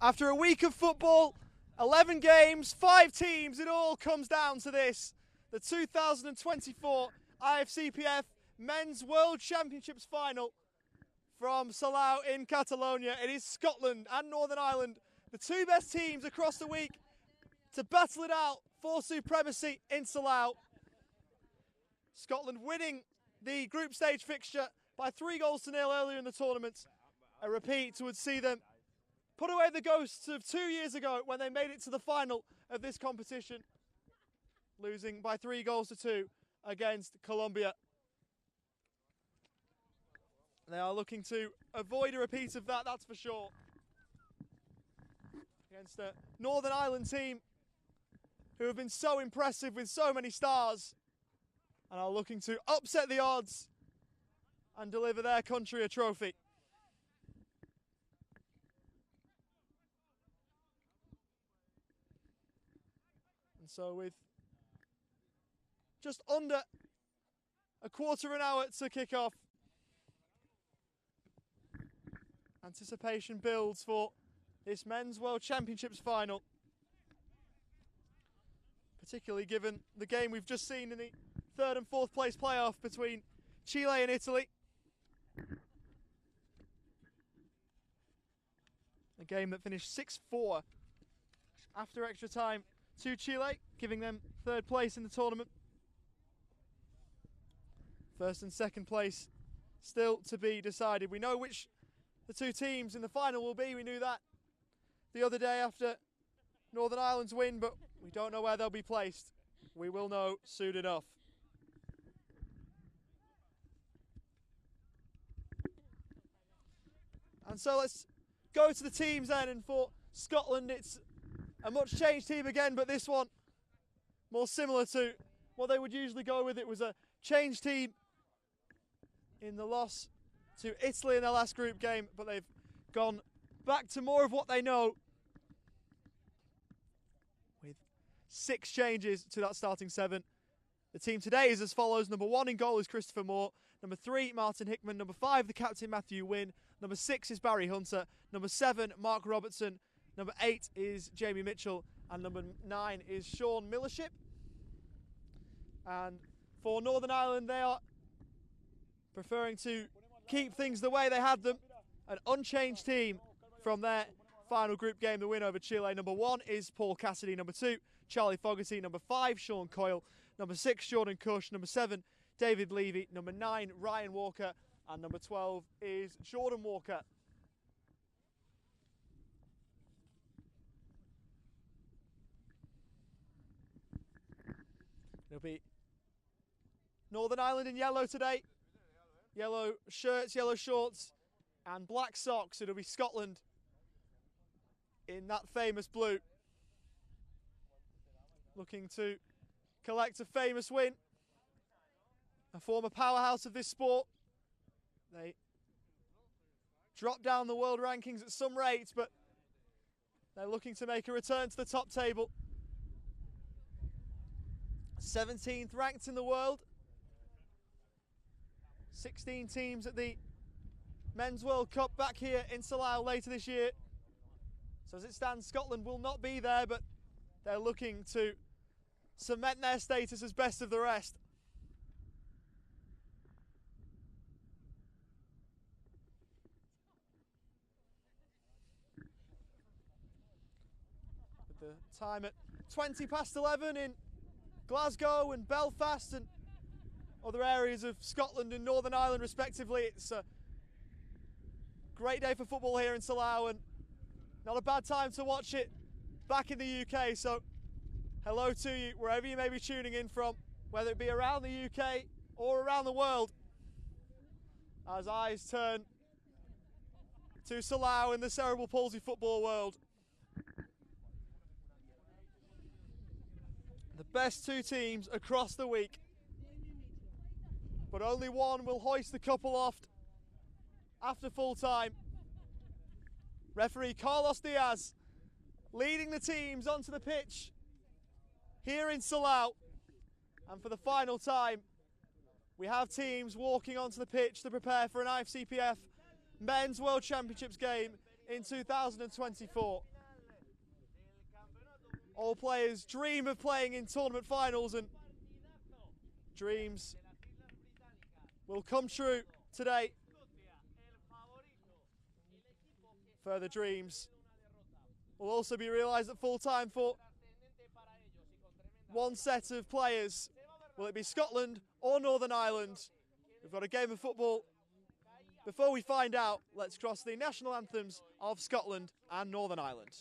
After a week of football, 11 games, 5 teams, it all comes down to this. The 2024 Ifcpf Men's World Championships final from Salau in Catalonia. It is Scotland and Northern Ireland, the two best teams across the week, to battle it out for supremacy in Salau. Scotland winning the group stage fixture by 3-0 earlier in the tournament. A repeat would see them put away the ghosts of 2 years ago when they made it to the final of this competition, losing by 3-2 against Colombia. They are looking to avoid a repeat of that, that's for sure. Against a Northern Ireland team who have been so impressive with so many stars and are looking to upset the odds and deliver their country a trophy. And so with just under a quarter of an hour to kick off, anticipation builds for this Men's World Championships final, particularly given the game we've just seen in the 3rd and 4th place playoff between Chile and Italy. A game that finished 6-4 after extra time to Chile, giving them 3rd place in the tournament. 1st and 2nd place still to be decided. We know which the two teams in the final will be. We knew that the other day after Northern Ireland's win, but we don't know where they'll be placed. We will know soon enough. And so let's go to the teams then, and for Scotland it's a much changed team again, but this one more similar to what they would usually go with. It was a changed team in the loss to Italy in their last group game, but they've gone back to more of what they know, with 6 changes to that starting 7. The team today is as follows. Number 1 in goal is Christopher Moore. Number 3, Martin Hickman. Number 5, the captain, Matthew Wynne. Number 6 is Barry Hunter. Number 7, Mark Robertson. Number 8 is Jamie Mitchell. And number 9 is Sean Millership. And for Northern Ireland, they are preferring to keep things the way they had them. An unchanged team from their final group game, the win over Chile. Number 1 is Paul Cassidy. Number 2, Charlie Fogarty. Number 5, Sean Coyle. Number 6, Jordan Cush. Number 7, David Levy. Number 9, Ryan Walker. And number 12 is Jordan Walker. It'll be Northern Ireland in yellow today. Yellow shirts, yellow shorts, and black socks. It'll be Scotland in that famous blue, looking to collect a famous win. A former powerhouse of this sport. They dropped down the world rankings at some rate, but they're looking to make a return to the top table. 17th ranked in the world. 16 teams at the Men's World Cup back here in Salau later this year. So as it stands, Scotland will not be there, but they're looking to cement their status as best of the rest. With the time at 20 past 11 in Glasgow and Belfast and other areas of Scotland and Northern Ireland respectively. It's a great day for football here in Salau, and not a bad time to watch it back in the UK. So hello to you wherever you may be tuning in from, whether it be around the UK or around the world, as eyes turn to Salau in the cerebral palsy football world. The best 2 teams across the week, but only one will hoist the cup aloft after full time. Referee Carlos Diaz leading the teams onto the pitch here in Salau. And for the final time, we have teams walking onto the pitch to prepare for an Ifcpf Men's World Championships game in 2024. All players dream of playing in tournament finals, and dreams will come true today. Further dreams will also be realised at full time for one set of players. Will it be Scotland or Northern Ireland? We've got a game of football. Before we find out, let's cross the national anthems of Scotland and Northern Ireland.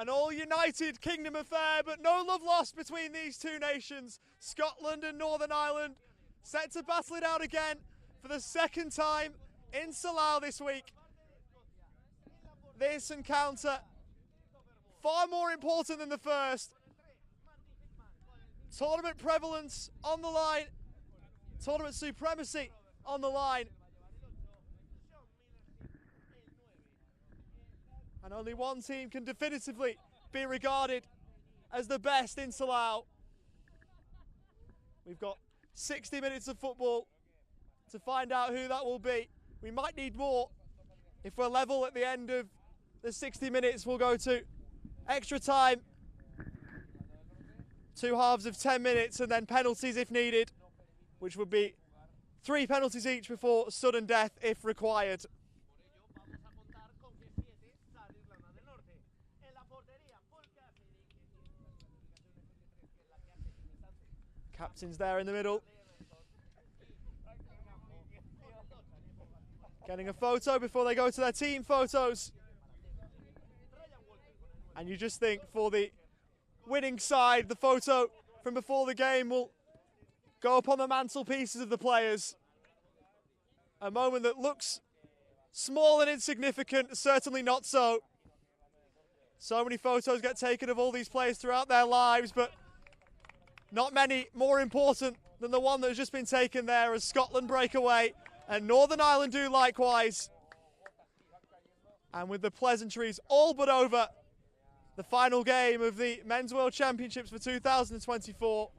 An all-united Kingdom affair, but no love lost between these two nations. Scotland and Northern Ireland set to battle it out again for the second time in Slough this week. This encounter far more important than the first. Tournament prevalence on the line. Tournament supremacy on the line. And only one team can definitively be regarded as the best in Slough. We've got 60 minutes of football to find out who that will be. We might need more. If we're level at the end of the 60 minutes, we'll go to extra time. 2 halves of 10 minutes and then penalties if needed, which would be 3 penalties each before sudden death if required. Captain's there in the middle. Getting a photo before they go to their team photos. And you just think for the winning side, the photo from before the game will go up on the mantelpieces of the players. A moment that looks small and insignificant, certainly not so. So many photos get taken of all these players throughout their lives, but not many more important than the one that has just been taken there as Scotland break away and Northern Ireland do likewise. And with the pleasantries all but over, the final game of the Men's World Championships for 2024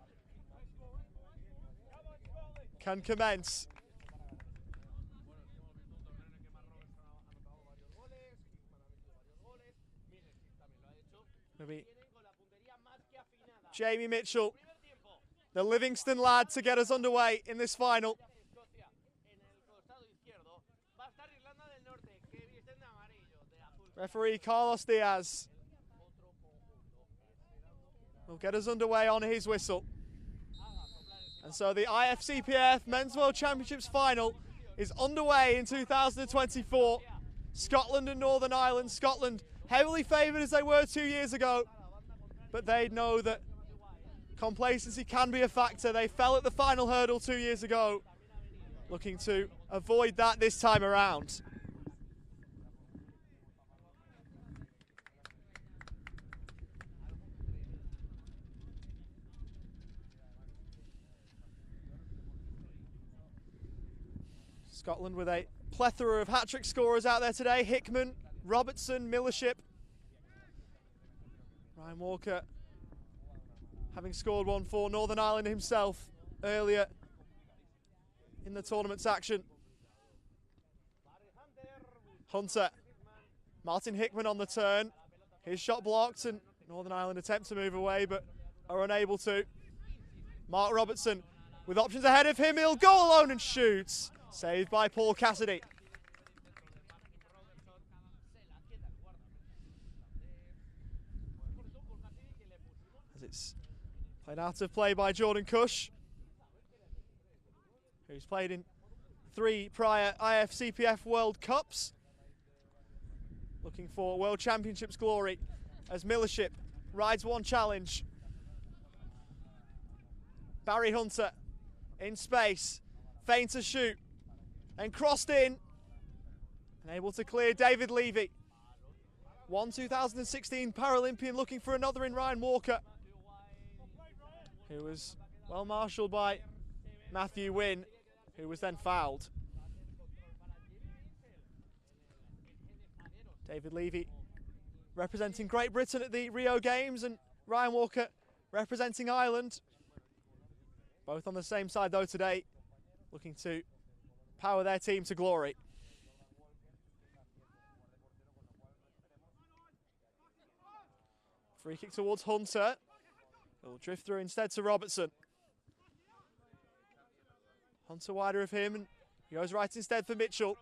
can commence. Maybe Jamie Mitchell, the Livingston lad, to get us underway in this final. Referee Carlos Diaz will get us underway on his whistle. And so the Ifcpf Men's World Championships final is underway in 2024. Scotland and Northern Ireland. Scotland heavily favoured as they were 2 years ago, but they know that complacency can be a factor. They fell at the final hurdle 2 years ago, looking to avoid that this time around. Scotland with a plethora of hat-trick scorers out there today. Hickman, Robertson, Millership. Ryan Walker having scored one for Northern Ireland himself earlier in the tournament's action. Hunter, Martin Hickman on the turn. His shot blocked and Northern Ireland attempt to move away but are unable to. Mark Robertson with options ahead of him. He'll go alone and shoots. Saved by Paul Cassidy. As it's played out of play by Jordan Cush, who's played in 3 prior IFCPF World Cups. Looking for World Championships glory as Millership rides one challenge. Barry Hunter in space, feigns a shoot, and crossed in, and able to clear David Levy. 2016 Paralympian looking for another in Ryan Walker, who was well marshalled by Matthew Wynne, who was then fouled. David Levy representing Great Britain at the Rio Games, and Ryan Walker representing Ireland. Both on the same side though today, looking to power their team to glory. Free kick towards Hunter. It'll drift through instead to Robertson. Hunter wider of him and he goes right instead for Mitchell.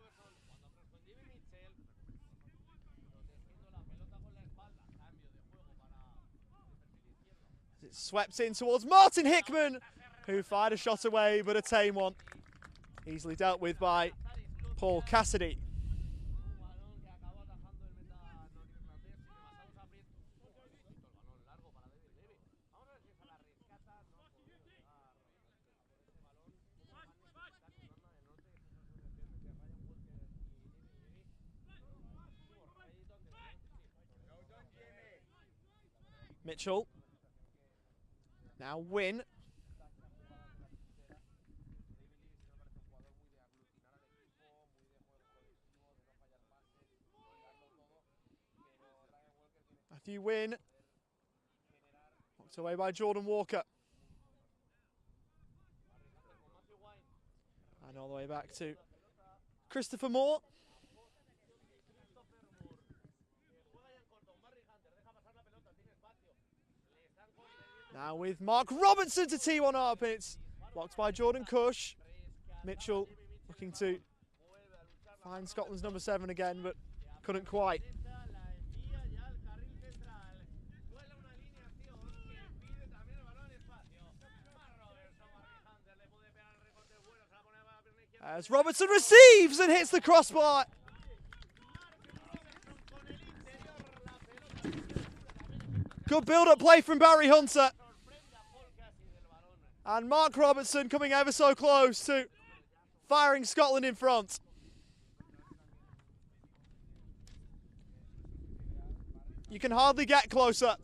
It's swept in towards Martin Hickman, who fired a shot away, but a tame one. Easily dealt with by Paul Cassidy. Mitchell. Now Wynne. Matthew Wynne. Knocked away by Jordan Walker. And all the way back to Christopher Moore. Now with Mark Robertson to tee one up, and it's blocked by Jordan Cush. Mitchell looking to find Scotland's number 7 again, but couldn't quite. As Robertson receives and hits the crossbar. Good build-up play from Barry Hunter. And Mark Robertson coming ever so close to firing Scotland in front. You can hardly get closer.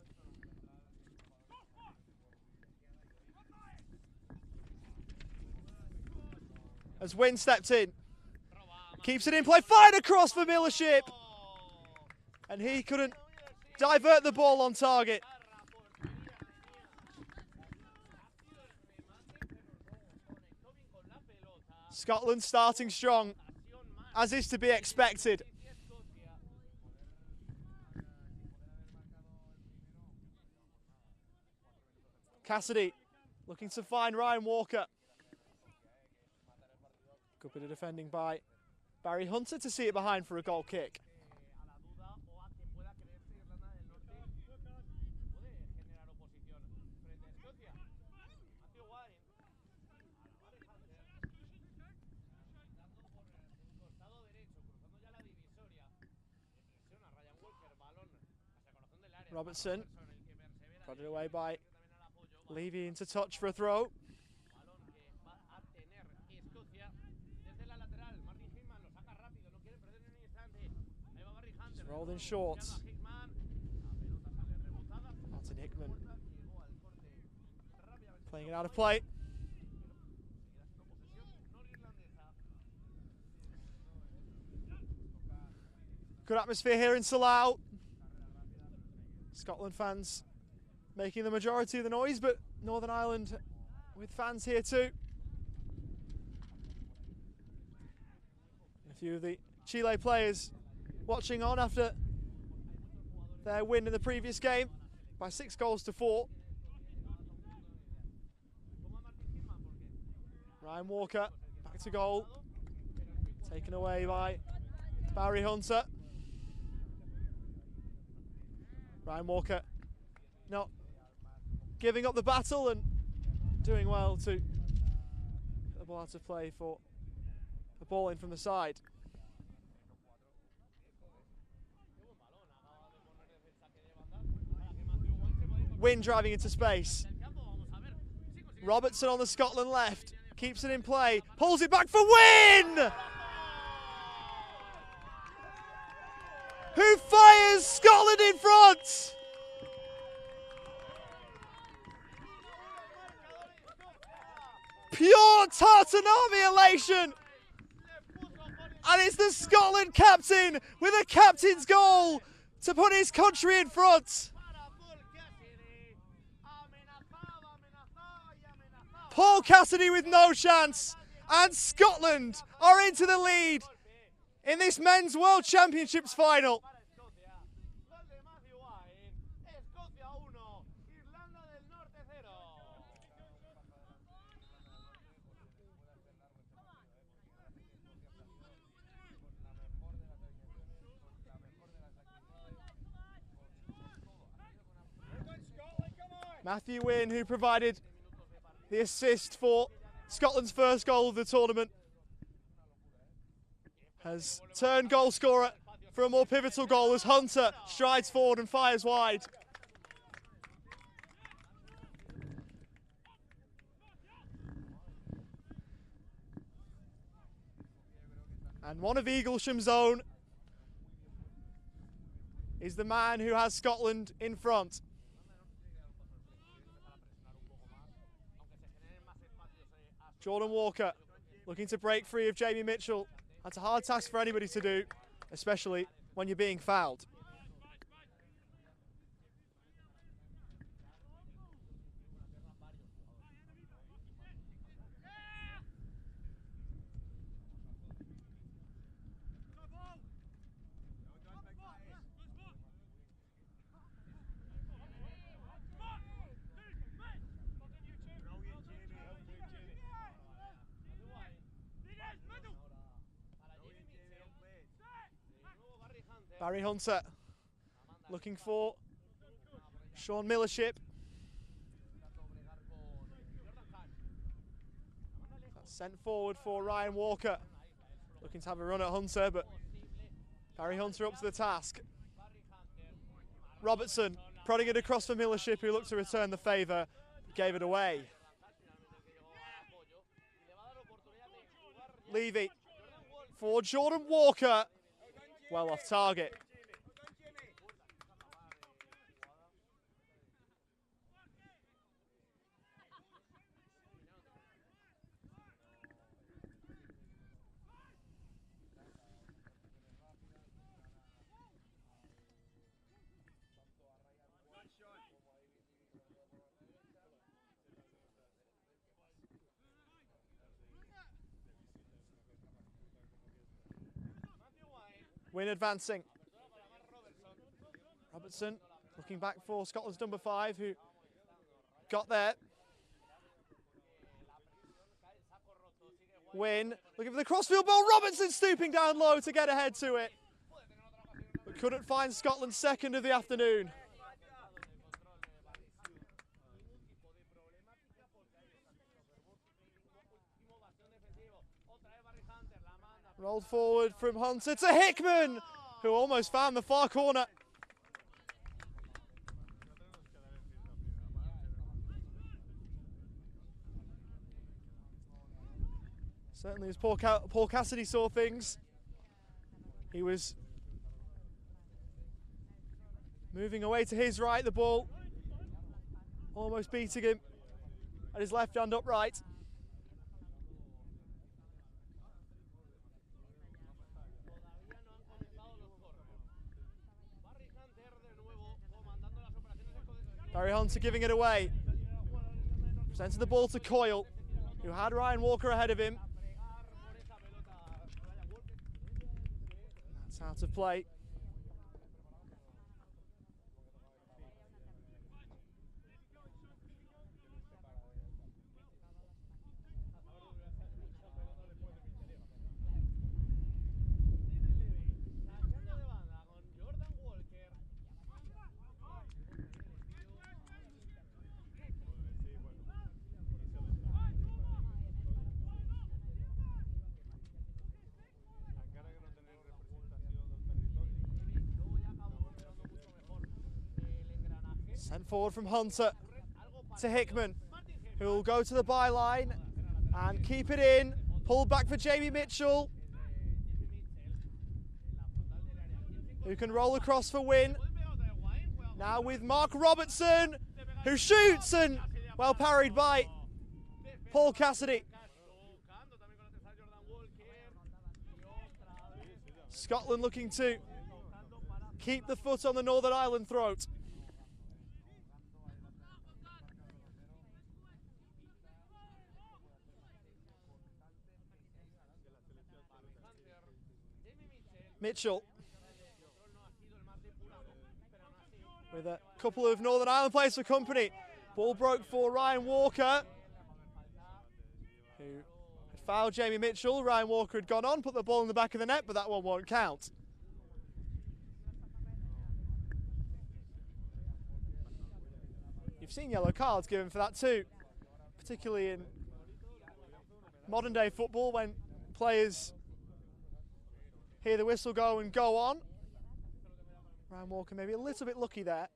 As Wynne stepped in. Keeps it in play, fired across for Millership. And he couldn't divert the ball on target. Scotland starting strong, as is to be expected. Cassidy looking to find Ryan Walker. Good bit of defending by Barry Hunter to see it behind for a goal kick. Robertson, prodded away by Levy into touch for a throw. Just rolled in short. Martin Hickman playing it out of play. Good atmosphere here in Salau. Scotland fans making the majority of the noise, but Northern Ireland with fans here too. A few of the Chile players watching on after their win in the previous game by 6-4. Ryan Walker back to goal, taken away by Barry Hunter. Ryan Walker not giving up the battle and doing well to get the ball out of play for a ball in from the side. Wynn driving into space. Robertson on the Scotland left, keeps it in play, pulls it back for Wynn! Who fires Scotland in front? Pure Tartan Army elation! And it's the Scotland captain with a captain's goal to put his country in front. Paul Cassidy with no chance, and Scotland are into the lead in this Men's World Championships final. Matthew Wynn, who provided the assist for Scotland's first goal of the tournament, has turned goal scorer for a more pivotal goal as Hunter strides forward and fires wide. And one of Eaglesham's own is the man who has Scotland in front. Jordan Walker looking to break free of Jamie Mitchell. That's a hard task for anybody to do, especially when you're being fouled. Barry Hunter looking for Sean Millership. That's sent forward for Ryan Walker. Looking to have a run at Hunter, but Barry Hunter up to the task. Robertson prodding it across for Millership, who looked to return the favour, gave it away. Levy for Jordan Walker. Well off target. Win advancing. Robertson looking back for Scotland's number 5, who got there. Win looking for the crossfield ball. Robertson stooping down low to get ahead to it, but couldn't find Scotland's second of the afternoon. Rolled forward from Hunter to Hickman, who almost found the far corner. Certainly as Paul Cassidy saw things, he was moving away to his right, the ball almost beating him at his left hand upright. Barry Hunter giving it away. Presented the ball to Coyle, who had Ryan Walker ahead of him. That's out of play. Sent forward from Hunter to Hickman, who will go to the byline and keep it in. Pulled back for Jamie Mitchell, who can roll across for Win. Now with Mark Robertson, who shoots, and well parried by Paul Cassidy. Scotland looking to keep the foot on the Northern Ireland throat. Mitchell with a couple of Northern Ireland players for company. Ball broke for Ryan Walker, who had fouled Jamie Mitchell. Ryan Walker had gone on, put the ball in the back of the net, but that one won't count. You've seen yellow cards given for that too, particularly in modern day football when players hear the whistle go and go on. Ryan Walker maybe a little bit lucky there.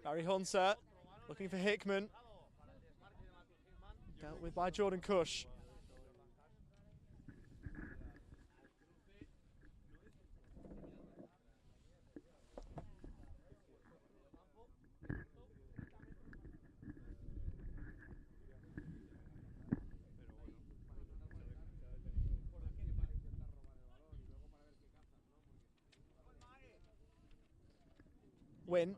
Barry Hunter looking for Hickman. Dealt with by Jordan Cush. Win.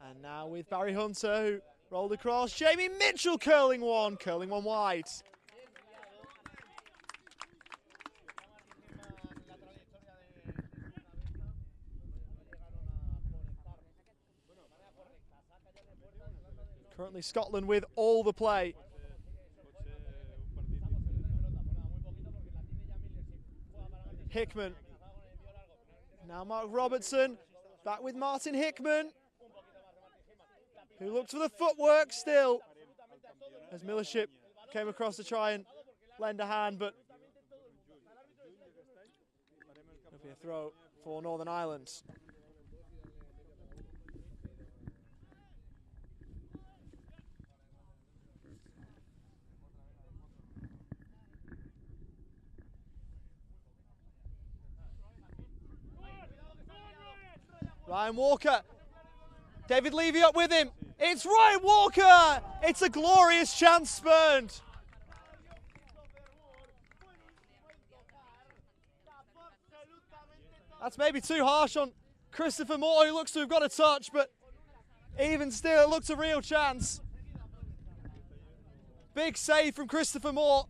And now with Barry Hunter, who rolled across. Jamie Mitchell curling one wide. Currently Scotland with all the play. Hickman. Now Mark Robertson, back with Martin Hickman, who looked for the footwork still, as Millership came across to try and lend a hand, but it'll be a throw for Northern Ireland. Ryan Walker, David Levy up with him. It's Ryan Walker. It's a glorious chance spurned. That's maybe too harsh on Christopher Moore, who looks to have got a touch, but even still, it looked a real chance. Big save from Christopher Moore,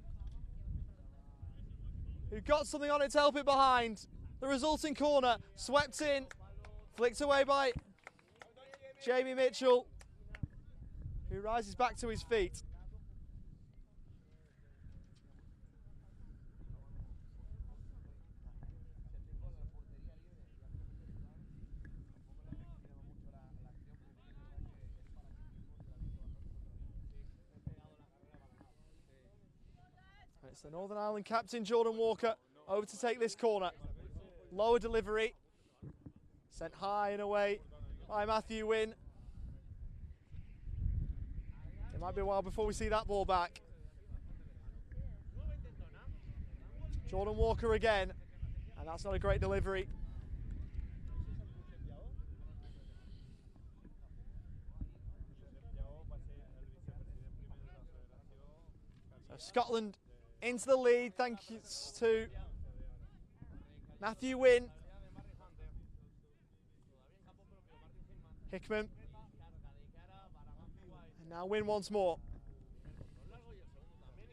who got something on it to help it behind. The resulting corner swept in, flicked away by Jamie Mitchell, who rises back to his feet. It's the Northern Ireland captain, Jordan Walker, over to take this corner. Lower delivery, sent high and away by Matthew Wynne. It might be a while before we see that ball back. Jordan Walker again, and that's not a great delivery. So Scotland into the lead, thanks to Matthew Wynne. Hickman. And now Wynne once more.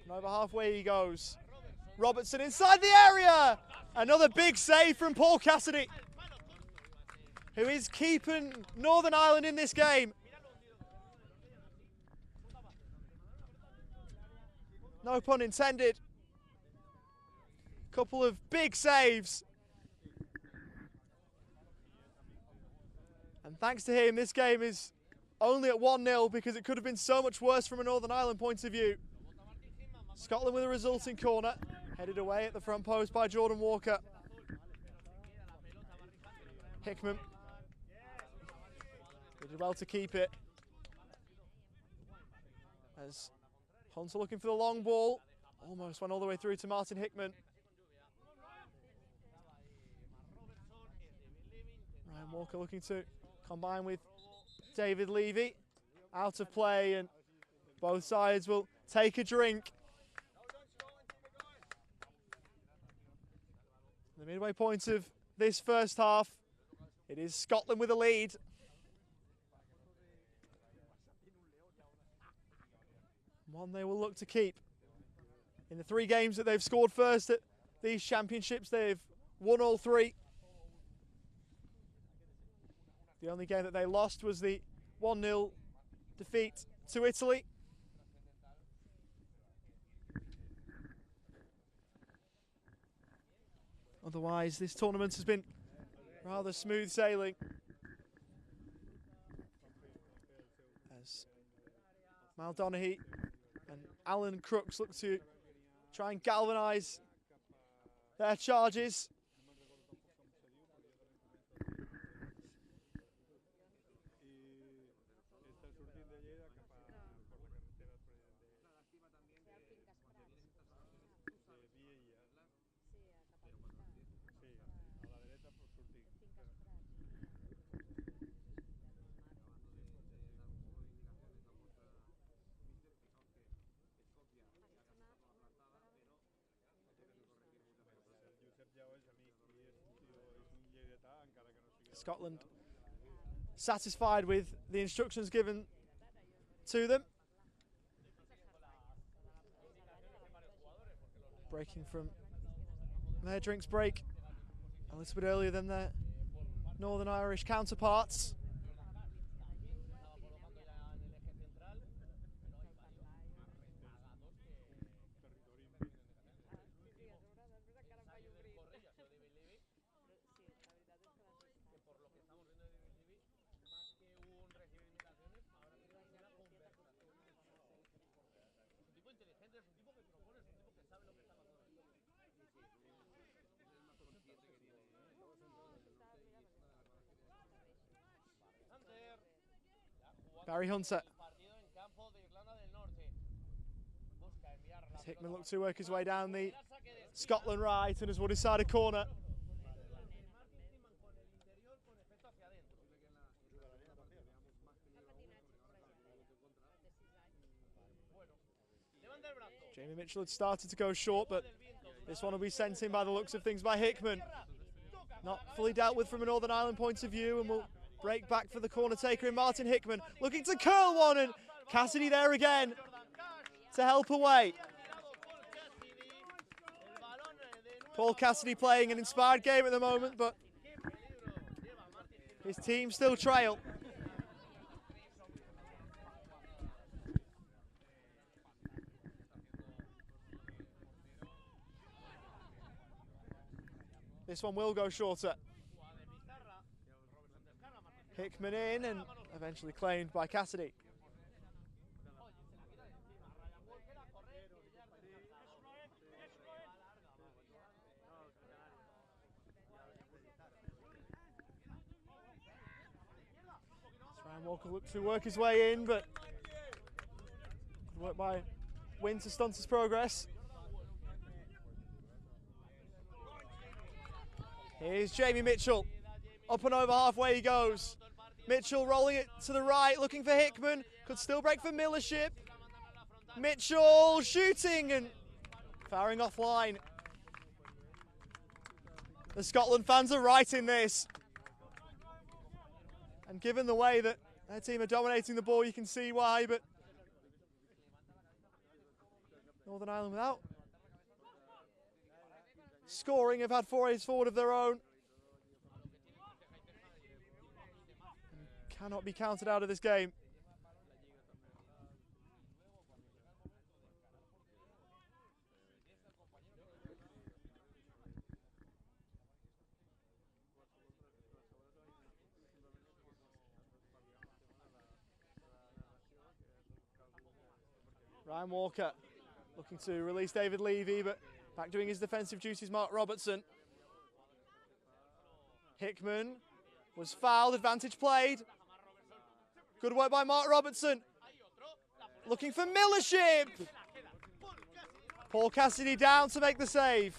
And over halfway he goes. Robertson inside the area! Another big save from Paul Cassidy, who is keeping Northern Ireland in this game. No pun intended. Couple of big saves. And thanks to him, this game is only at 1-0 because it could have been so much worse from a Northern Ireland point of view. Scotland with a resulting corner. Headed away at the front post by Jordan Walker. Hickman. They did well to keep it. As Hunter looking for the long ball. Almost went all the way through to Martin Hickman. Ryan Walker looking to combine with David Levy. Out of play, and both sides will take a drink. The midway point of this first half, it is Scotland with a lead. One they will look to keep. In the 3 games that they've scored first at these championships, they've won all 3. The only game that they lost was the 1-0 defeat to Italy. Otherwise, this tournament has been rather smooth sailing. As Mal Donaghy and Alan Crooks look to try and galvanise their charges. Scotland satisfied with the instructions given to them. Breaking from their drinks break a little bit earlier than their Northern Irish counterparts. Barry Hunter. As Hickman looks to work his way down the Scotland right and has won his side a corner. Jamie Mitchell had started to go short, but this one will be sent in by the looks of things by Hickman. not fully dealt with from a Northern Ireland point of view, and we'll break back for the corner taker in Martin Hickman, looking to curl one, and Cassidy there again to help away. Paul Cassidy playing an inspired game at the moment, but his team still trail. This one will go shorter. Hickman in and eventually claimed by Cassidy. Ryan Walker looked to work his way in, but good work by Wynn to stunt his progress. Here's Jamie Mitchell. Up and over halfway he goes. Mitchell rolling it to the right, looking for Hickman. Could still break for Millership. Mitchell shooting and firing offline. The Scotland fans are right in this. And given the way that their team are dominating the ball, you can see why, but Northern Ireland without scoring have had forays forward of their own. And cannot be counted out of this game. Ryan Walker looking to release David Levy, but back doing his defensive duties, Mark Robertson. Hickman was fouled, advantage played. Good work by Mark Robertson. Looking for Millership. Paul Cassidy down to make the save.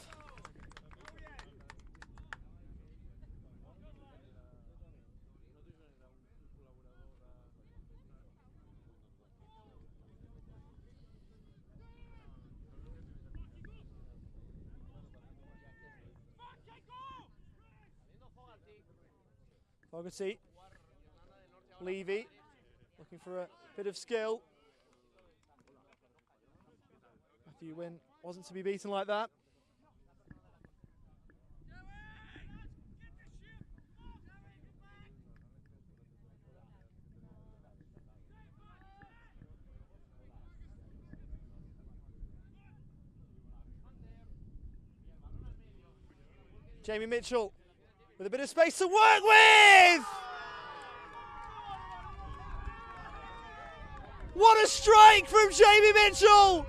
Fogarty, Levy, looking for a bit of skill. Matthew Wynn wasn't to be beaten like that. Jamie Mitchell with a bit of space to work with! What a strike from Jamie Mitchell!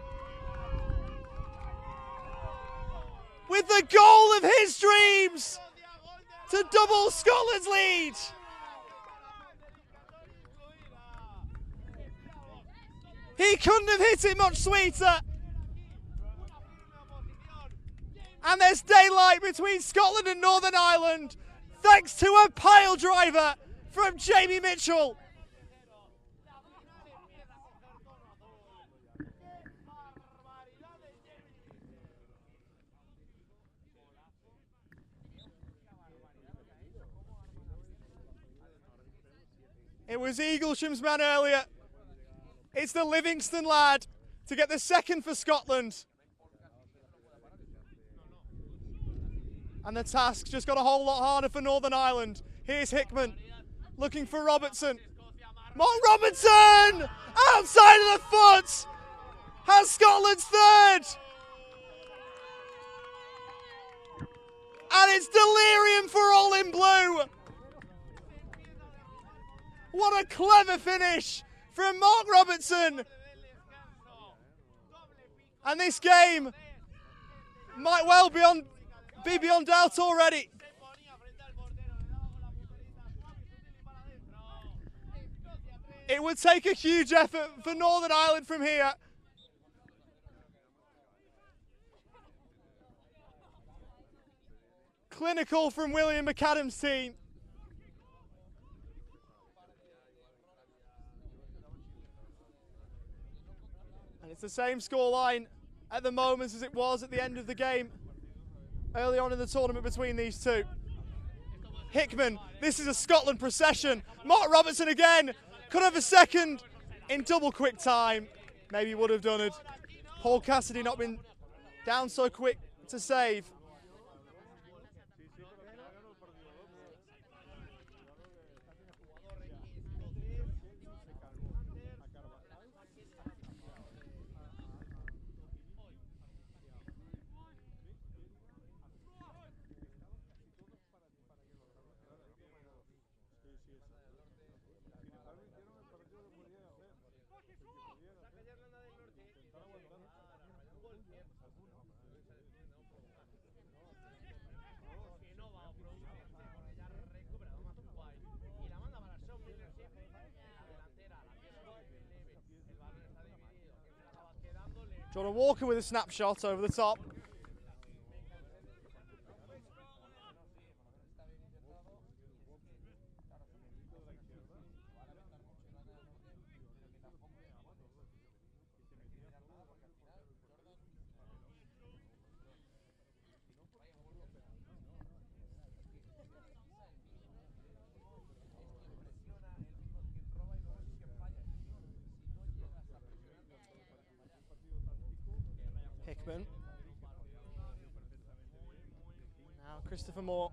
With the goal of his dreams to double Scotland's lead! He couldn't have hit it much sweeter! And there's daylight between Scotland and Northern Ireland, thanks to a pile driver from Jamie Mitchell. It was Eaglesham's man earlier. It's the Livingston lad to get the second for Scotland. And the task just got a whole lot harder for Northern Ireland. Here's Hickman looking for Robertson. Mark Robertson! Outside of the foot! Has Scotland's third! And it's delirium for all in blue! What a clever finish from Mark Robertson! And this game might well be beyond doubt already. It would take a huge effort for Northern Ireland from here. Clinical from William McAdam's team. And it's the same scoreline at the moment as it was at the end of the game early on in the tournament between these two. Hickman, this is a Scotland procession. Mark Robertson again, could have a second in double quick time. Maybe would have done it. Paul Cassidy not been down so quick to save. Jordan Walker with a snapshot over the top. Hickman. Now Christopher Moore.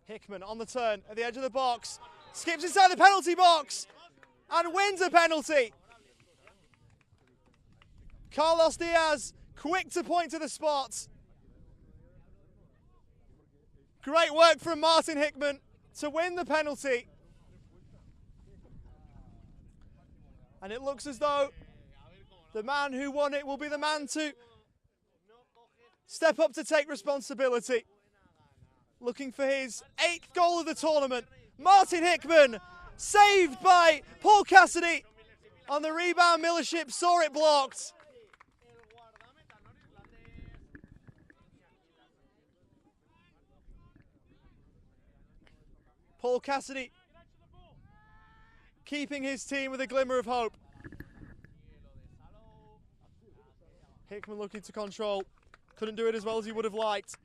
Hickman on the turn at the edge of the box. Skips inside the penalty box and wins a penalty. Carlos Diaz, quick to point to the spot. Great work from Martin Hickman to win the penalty. And it looks as though the man who won it will be the man to step up to take responsibility. Looking for his 8th goal of the tournament. Martin Hickman, saved by Paul Cassidy. On the rebound, Millership saw it blocked. Paul Cassidy keeping his team with a glimmer of hope. Hickman looking to control. Couldn't do it as well as he would have liked.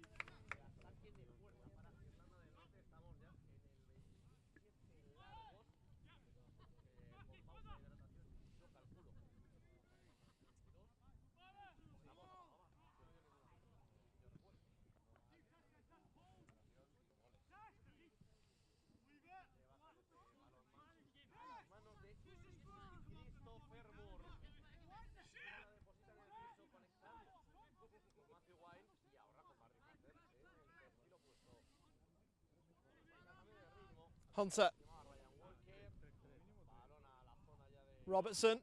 Hunter. Robertson.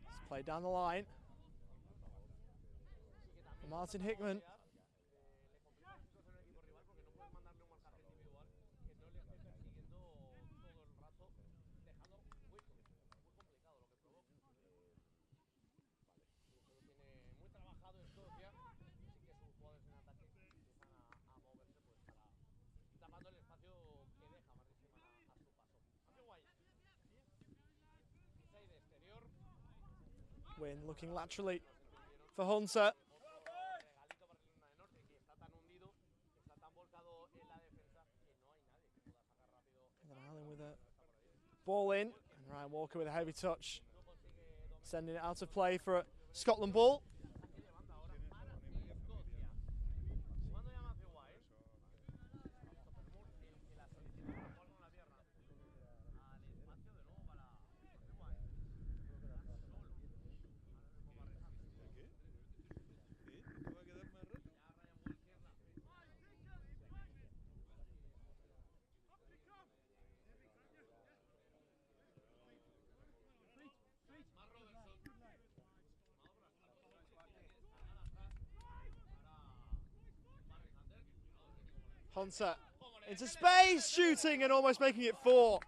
Let's play down the line. Martin Hickman. Win looking laterally for Hunter. Allen with a ball in, and Ryan Walker with a heavy touch, sending it out of play for a Scotland ball. Hunter into space, shooting and almost making it 4.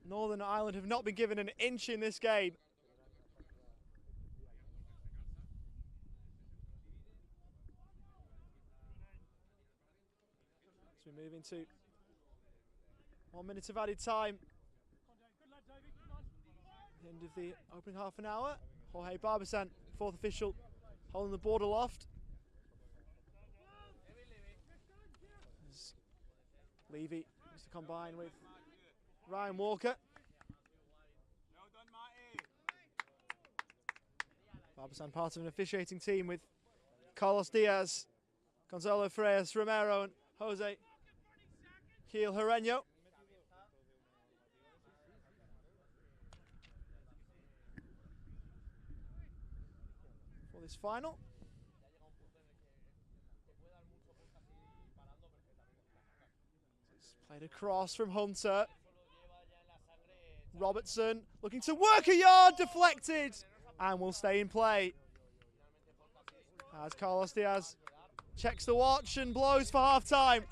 Northern Ireland have not been given an inch in this game. As we move into 1 minute of added time. End of the opening half an hour. Jorge Barbasan, fourth official, holding the board aloft. As Levy needs to combine with Ryan Walker. Barbasan part of an officiating team with Carlos Diaz, Gonzalo Freitas Romero and Jose Gil Hereño. For this final. It's played across from Hunter. Robertson looking to work a yard, deflected, and will stay in play. As Carlos Diaz checks the watch and blows for half-time.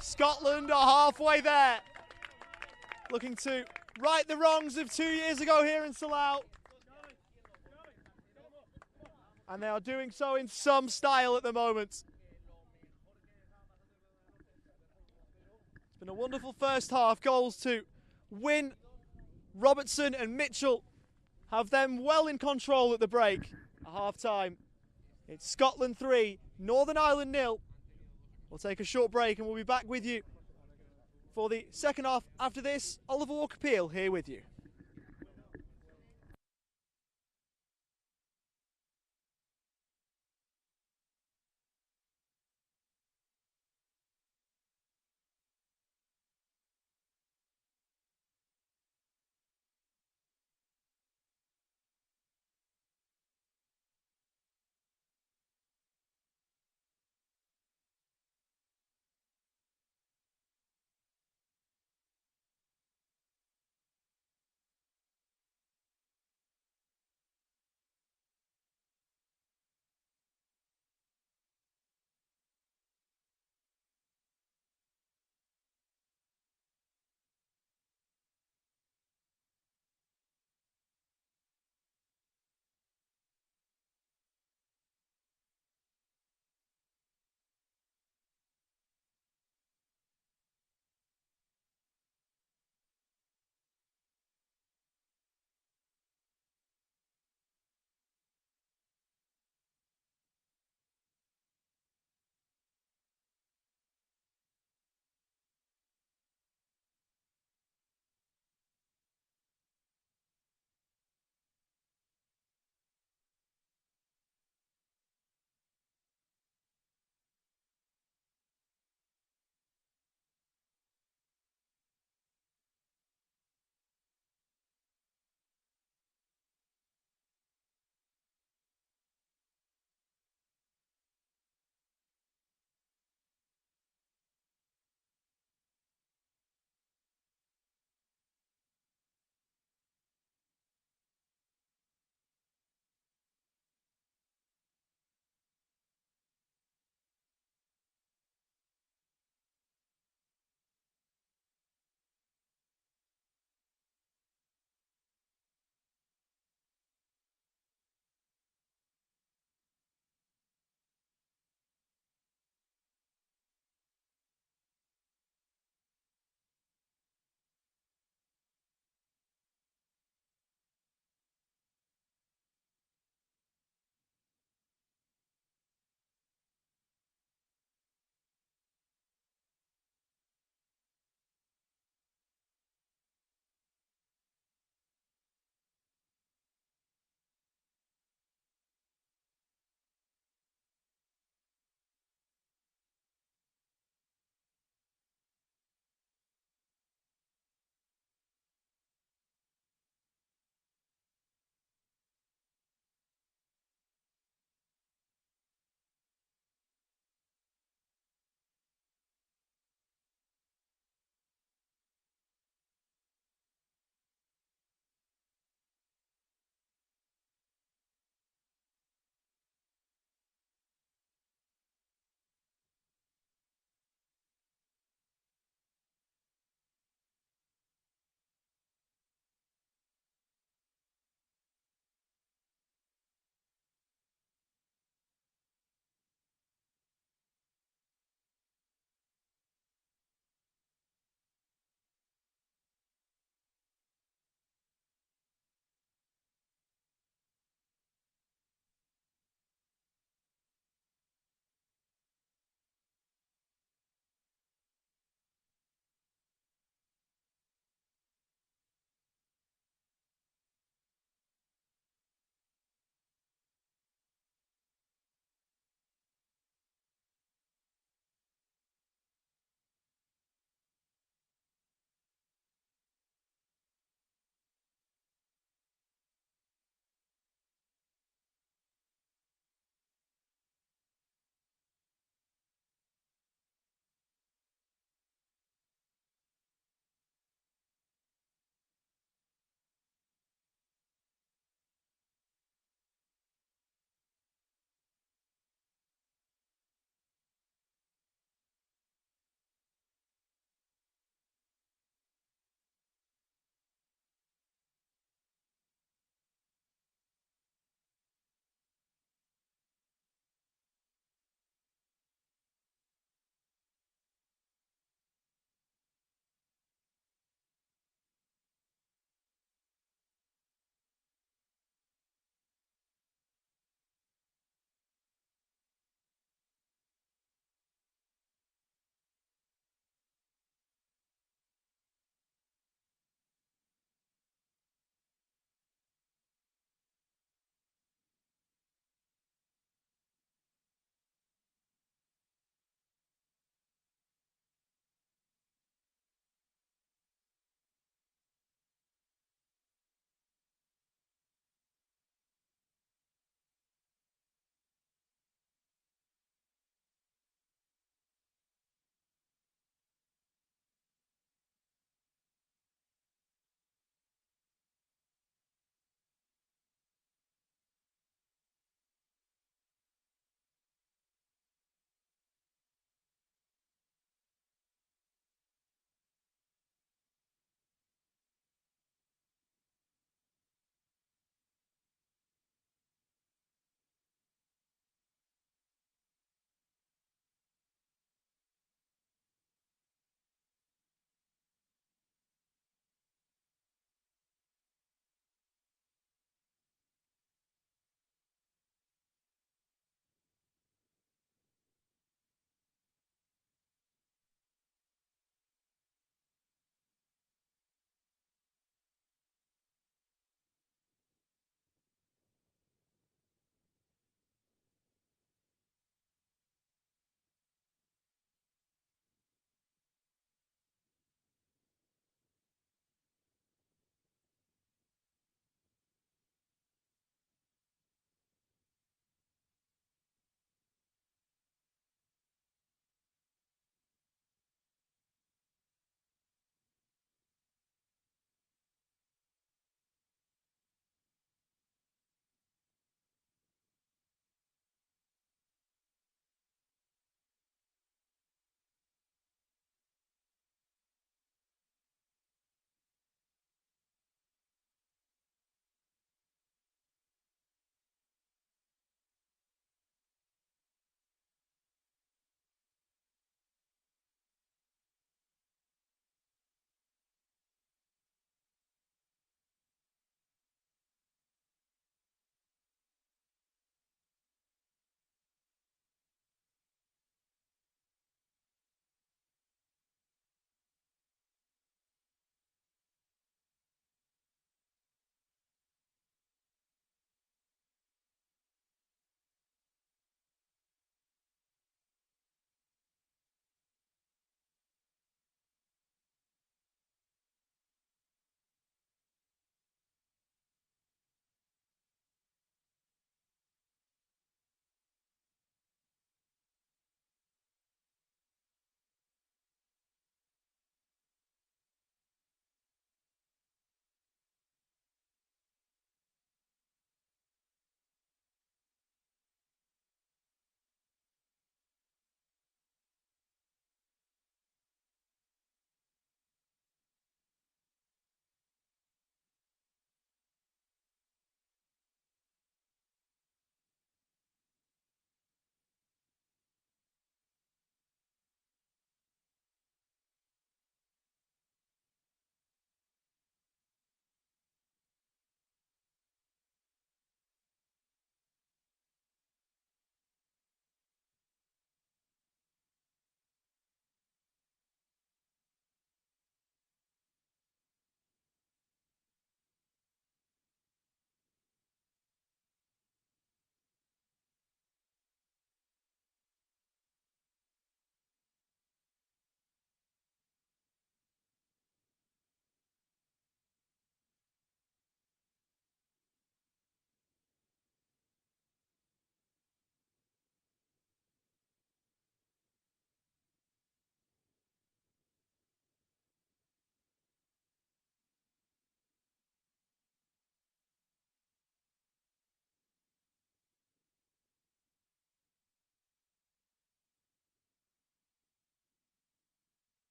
Scotland are halfway there. Looking to right the wrongs of 2 years ago here in Salau. And they are doing so in some style at the moment. It's been a wonderful first half. Goals to Wynn, Robertson and Mitchell have them well in control at the break. At half-time, it's Scotland 3, Northern Ireland 0. We'll take a short break and we'll be back with you for the second half after this. Oliver Walker-Peel here with you.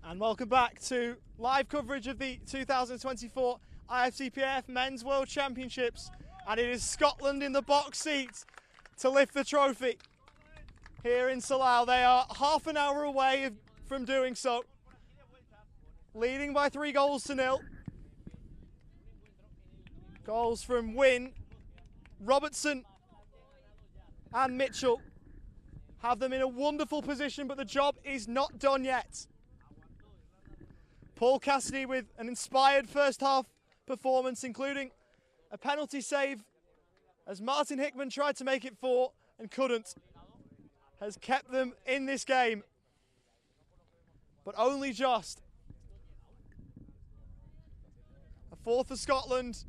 And welcome back to live coverage of the 2024 Ifcpf Men's World Championships. And it is Scotland in the box seat to lift the trophy here in Salau. They are half an hour away from doing so, leading by 3-0. Goals from Wynne, Robertson and Mitchell have them in a wonderful position, but the job is not done yet. Paul Cassidy with an inspired first half performance, including a penalty save as Martin Hickman tried to make it 4 and couldn't, has kept them in this game, but only just. A fourth for Scotland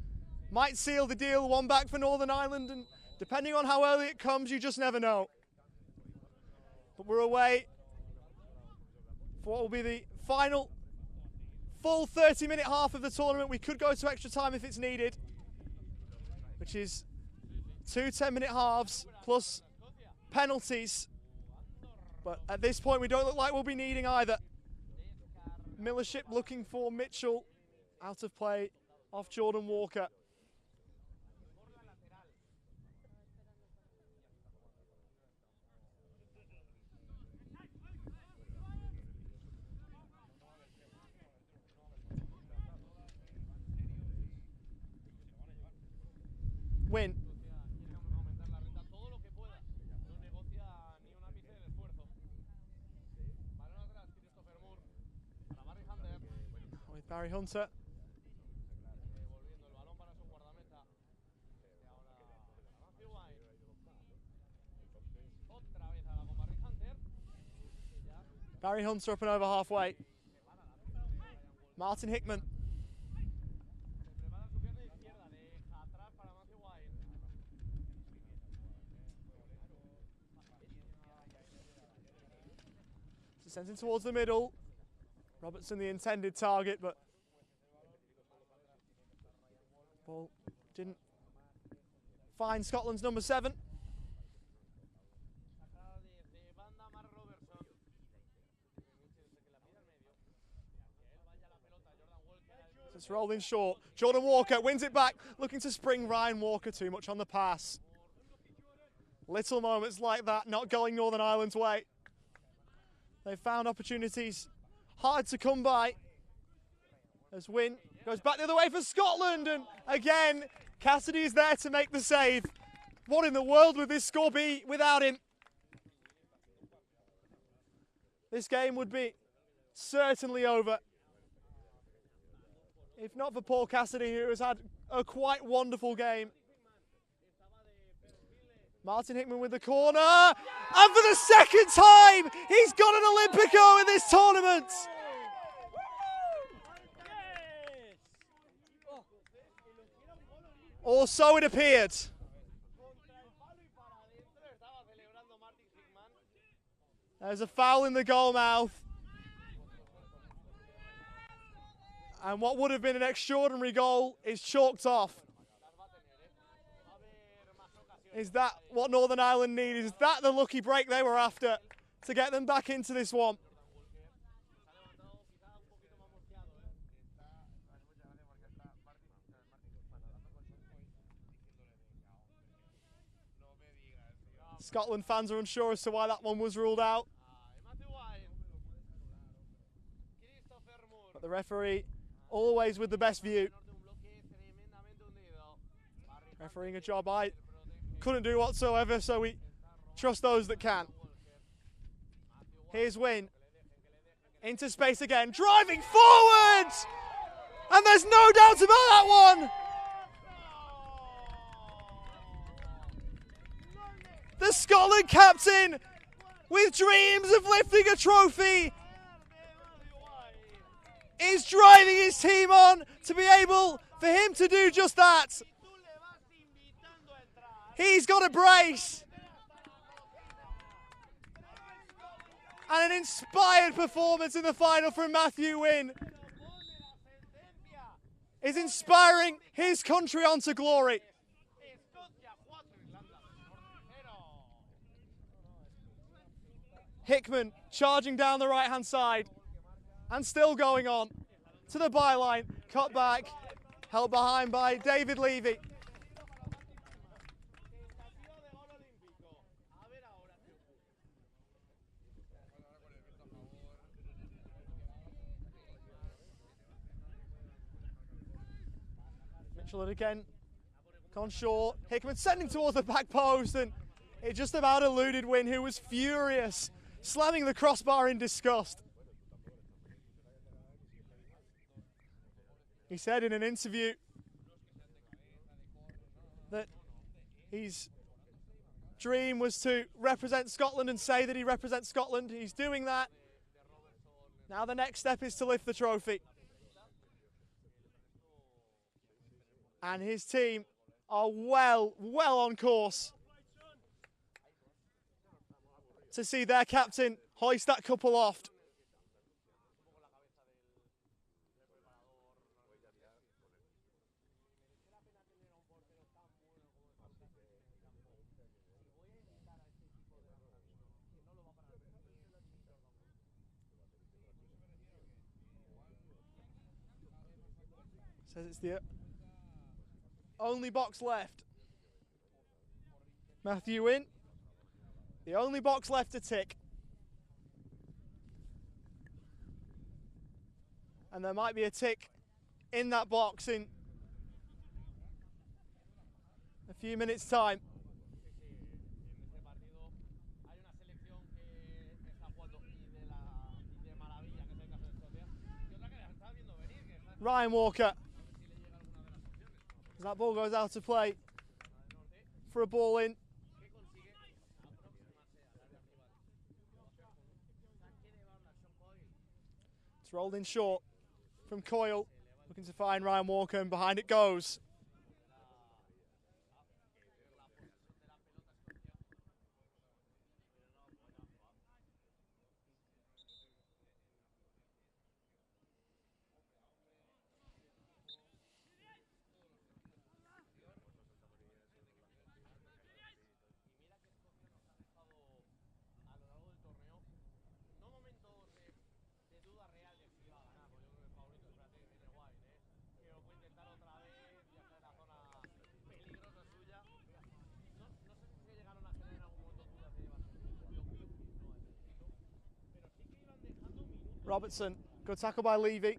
might seal the deal, one back for Northern Ireland, and depending on how early it comes, you just never know. But we're away for what will be the final full 30-minute half of the tournament. We could go to extra time if it's needed, which is 2 10-minute halves plus penalties. But at this point, we don't look like we'll be needing either. Millership looking for Mitchell, out of play off Jordan Walker. Wynne. With Barry Hunter. Barry Hunter up and over halfway. Martin Hickman. Sent him towards the middle. Robertson the intended target, but ball didn't find Scotland's number 7. It's rolled in short. Jordan Walker wins it back, looking to spring Ryan Walker too much on the pass. Little moments like that not going Northern Ireland's way. They've found opportunities hard to come by as Wynne goes back the other way for Scotland, and again Cassidy is there to make the save. What in the world would this score be without him? This game would be certainly over if not for Paul Cassidy, who has had a quite wonderful game. Martin Hickman with the corner, and for the second time, he's got an Olympico in this tournament. Or so it appeared. There's a foul in the goal mouth. And what would have been an extraordinary goal is chalked off. Is that what Northern Ireland need? Is that the lucky break they were after to get them back into this one? Scotland fans are unsure as to why that one was ruled out. But the referee always with the best view. Refereeing a job I couldn't do whatsoever, so we trust those that can. Here's Wynne. Into space again, driving forward! And there's no doubt about that one! The Scotland captain, with dreams of lifting a trophy, is driving his team on to be able for him to do just that. He's got a brace. And an inspired performance in the final from Matthew Wynne is inspiring his country onto glory. Hickman charging down the right-hand side. And still going on to the byline. Cut back. Held behind by David Levy. Mitchell had again gone short. Hickman sending towards the back post, and it just about eluded Wynn, who was furious, slamming the crossbar in disgust. He said in an interview that his dream was to represent Scotland and say that he represents Scotland. He's doing that. Now the next step is to lift the trophy. And his team are well on course to see their captain hoist that cup aloft. Says it's the only box left. Matthew Wynn, the only box left to tick. And there might be a tick in that box in a few minutes' time. Ryan Walker. As that ball goes out to play for a ball in. It's rolled in short from Coyle. Looking to find Ryan Walker, and behind it goes. Robertson, good tackle by Levy.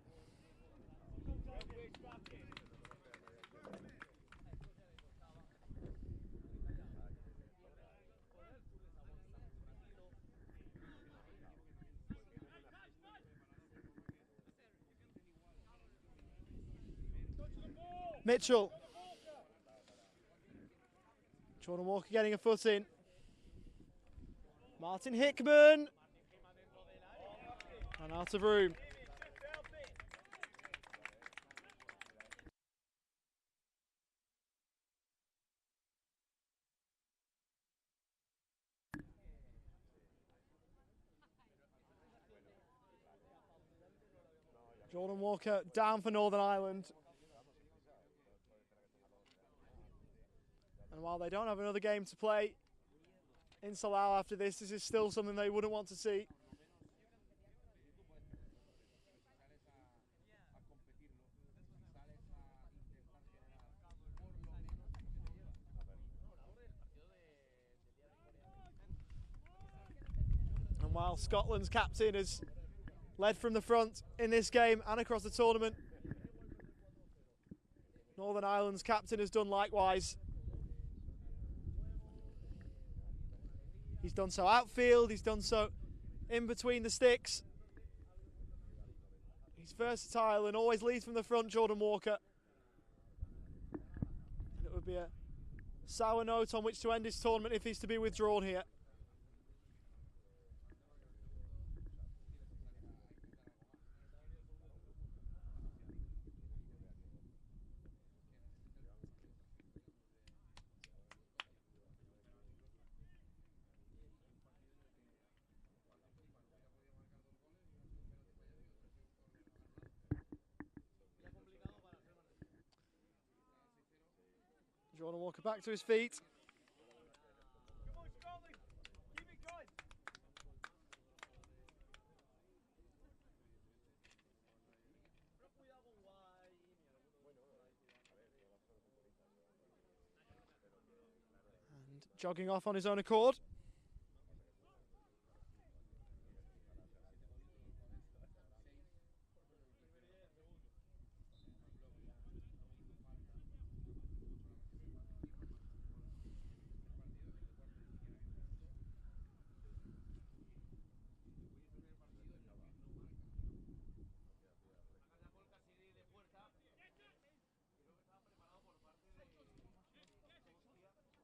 Mitchell. Jordan Walker getting a foot in. Martin Hickman. And out of room. Jordan Walker down for Northern Ireland. And while they don't have another game to play in Salau after this is still something they wouldn't want to see. And while Scotland's captain has led from the front in this game and across the tournament, Northern Ireland's captain has done likewise. He's done so outfield, he's done so in between the sticks. He's versatile and always leads from the front, Jordan Walker. And it would be a sour note on which to end his tournament if he's to be withdrawn here. Jordan Walker back to his feet. jogging off on his own accord.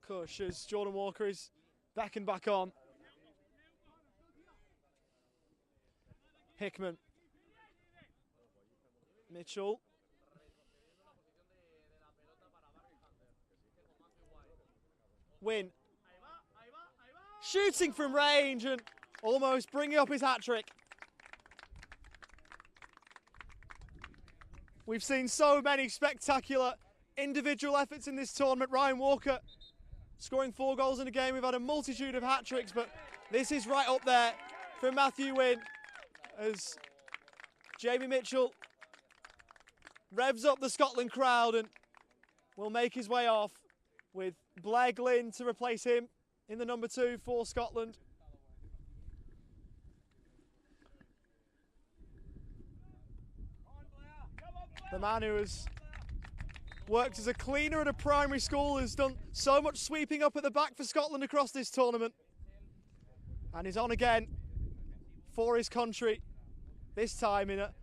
Cush as Jordan Walker is backing back on. Hickman. Mitchell. Win. Shooting from range and almost bringing up his hat-trick. We've seen so many spectacular individual efforts in this tournament. Ryan Walker scoring 4 goals in a game. We've had a multitude of hat-tricks, but this is right up there for Matthew Wynne as Jamie Mitchell revs up the Scotland crowd and will make his way off with Blair Glynn to replace him in the number 2 for Scotland. The man who has worked as a cleaner at a primary school, has done so much sweeping up at the back for Scotland across this tournament. And is on again for his country, this time in a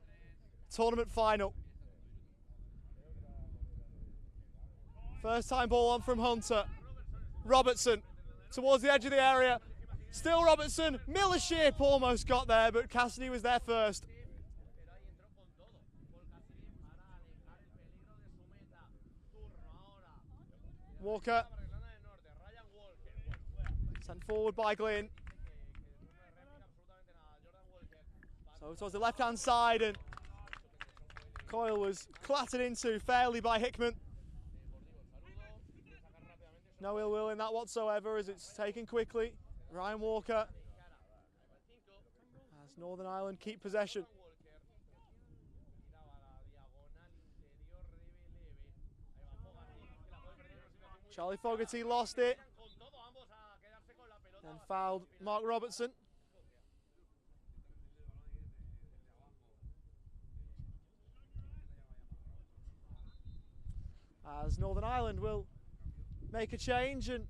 tournament final. First time ball on from Hunter. Robertson towards the edge of the area. Still Robertson. Millership almost got there, but Cassidy was there first. Walker sent forward by Glynn. So towards the left-hand side, and Coyle was clattered into fairly by Hickman. No ill will in that whatsoever as it's taken quickly. Ryan Walker as Northern Ireland keep possession. Charlie Fogarty lost it and fouled Mark Robertson. As Northern Ireland will make a change, and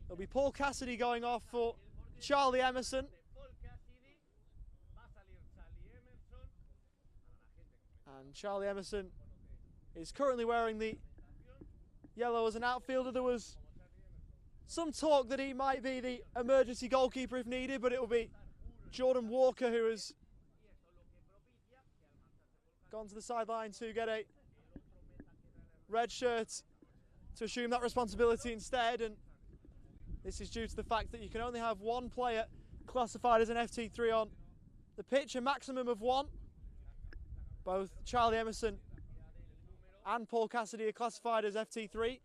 it'll be Paul Cassidy going off for Charlie Emerson. And Charlie Emerson is currently wearing the yellow as an outfielder. There was some talk that he might be the emergency goalkeeper if needed, but it will be Jordan Walker who has gone to the sideline to get a red shirt to assume that responsibility instead. And this is due to the fact that you can only have one player classified as an FT3 on the pitch, a maximum of 1. Both Charlie Emerson and Paul Cassidy are classified as FT3.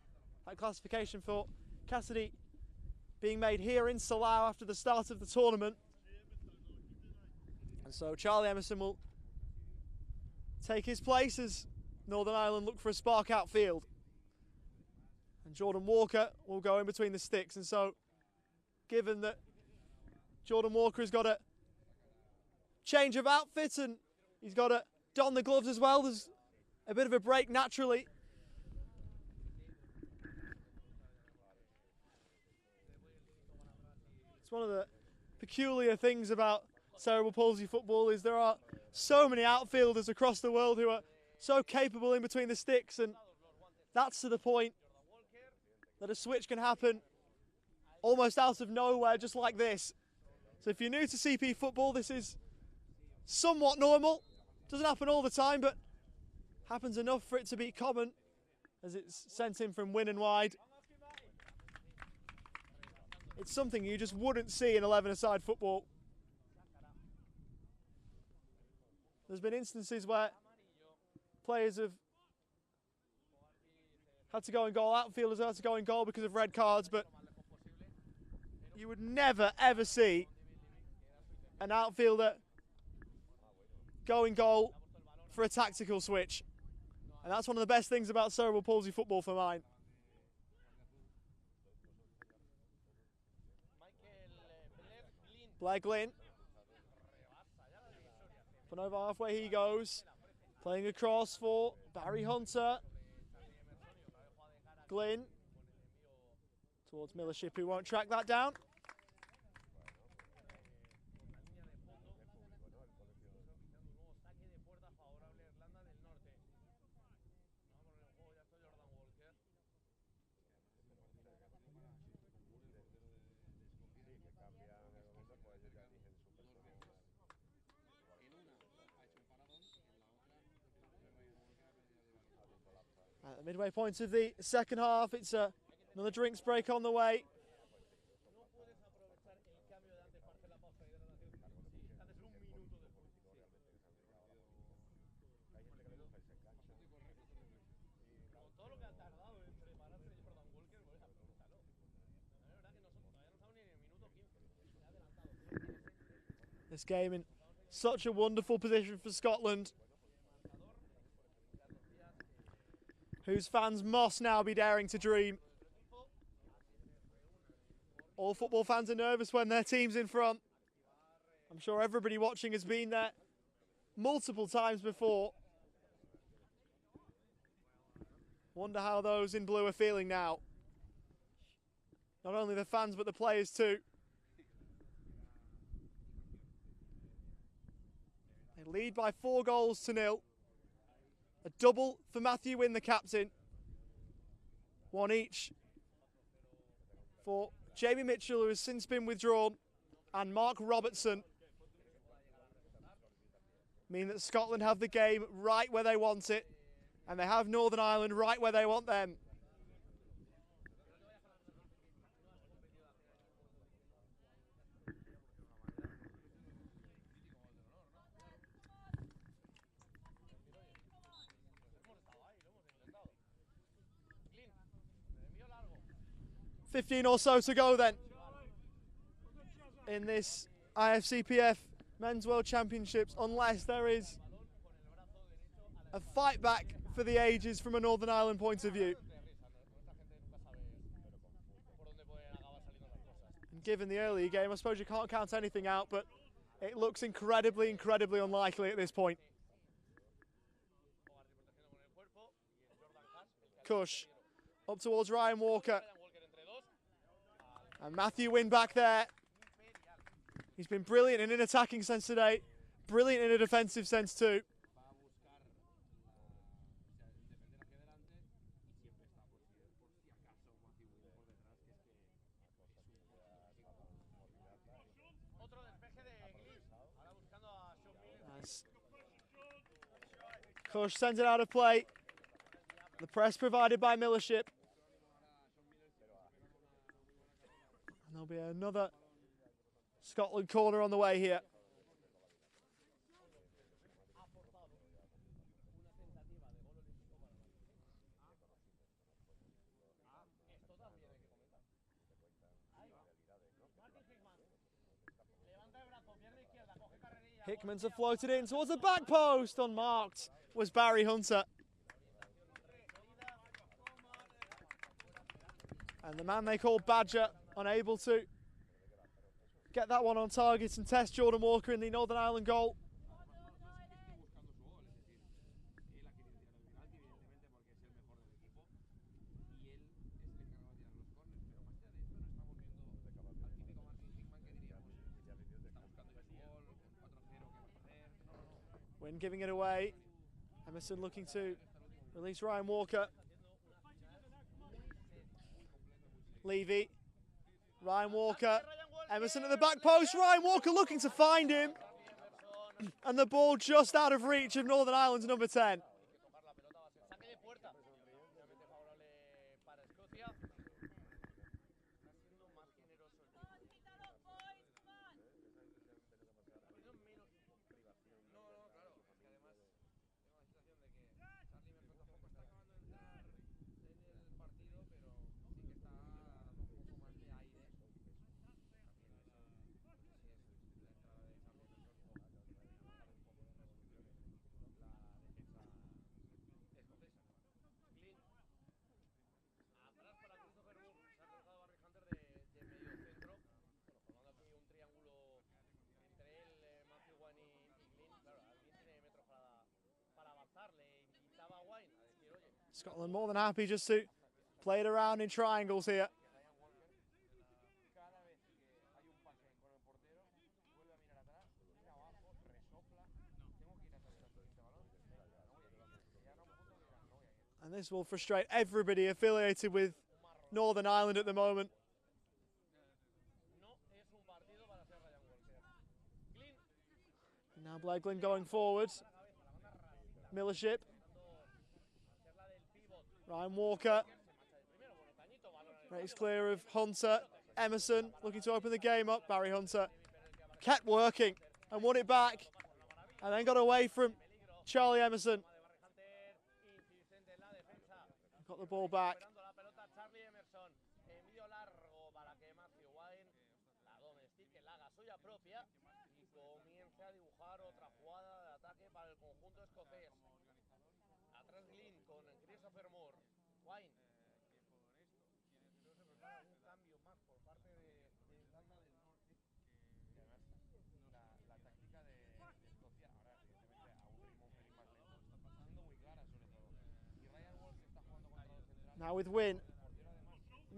That classification for Cassidy being made here in Salau after the start of the tournament. And so Charlie Emerson will take his place as Northern Ireland look for a spark outfield. And Jordan Walker will go in between the sticks. And so, given that Jordan Walker has got a change of outfit and he's got to don the gloves as well, there's a bit of a break naturally. It's one of the peculiar things about cerebral palsy football is there are so many outfielders across the world who are so capable in between the sticks, and that's to the point that a switch can happen almost out of nowhere, just like this. So if you're new to CP football, this is somewhat normal. Doesn't happen all the time, but happens enough for it to be common as it's sent in from win and wide. It's something you just wouldn't see in 11-a-side football. There's been instances where players have had to go in goal, outfielders have had to go in goal because of red cards, but you would never ever see an outfielder go in goal for a tactical switch. And that's one of the best things about cerebral palsy football for mine. Blair Glynn. Up and over halfway he goes. Playing across for Barry Hunter. Glynn. Towards Millership, who won't track that down. At the midway point of the second half, it's another drinks break on the way. This game in such a wonderful position for Scotland, whose fans must now be daring to dream. All football fans are nervous when their team's in front. I'm sure everybody watching has been there multiple times before. Wonder how those in blue are feeling now. Not only the fans, but the players too. They lead by 4-0. A double for Matthew Wynne, the captain. One each for Jamie Mitchell, who has since been withdrawn, and Mark Robertson. Mean that Scotland have the game right where they want it, and they have Northern Ireland right where they want them. $15 or so to go then in this Ifcpf Men's World Championships, unless there is a fight back for the ages from a Northern Ireland point of view. And given the earlier game, I suppose you can't count anything out, but it looks incredibly, incredibly unlikely at this point. Cush up towards Ryan Walker. And Matthew Wynne back there. He's been brilliant in an attacking sense today. Brilliant in a defensive sense too. Nice. Cush sends it out of play. The press provided by Millership. And there'll be another Scotland corner on the way here. Hickman's have floated in towards the back post. Unmarked was Barry Hunter. And the man they call Badger, unable to get that one on target and test Jordan Walker in the Northern Ireland goal. Wynne giving it away. Emerson looking to release Ryan Walker. Levy. Ryan Walker. Emerson at the back post. Ryan Walker looking to find him. And the ball just out of reach of Northern Ireland's number 10. Scotland more than happy just to play it around in triangles here. And this will frustrate everybody affiliated with Northern Ireland at the moment. Now Bleglin going forward. Millership. Ryan Walker. Breaks clear of Hunter. Emerson looking to open the game up. Barry Hunter kept working and won it back. And then got away from Charlie Emerson. Got the ball back. Now with Wynn.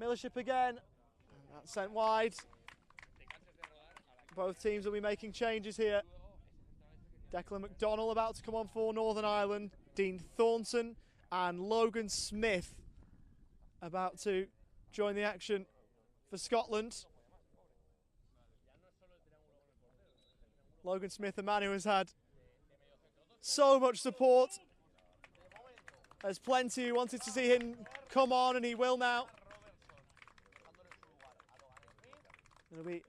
Millership again. And that's sent wide. Both teams will be making changes here. Declan McDonnell about to come on for Northern Ireland. Dean Thornton and Logan Smith about to join the action for Scotland. Logan Smith, a man who has had so much support. There's plenty who wanted to see him come on, and he will now. It'll be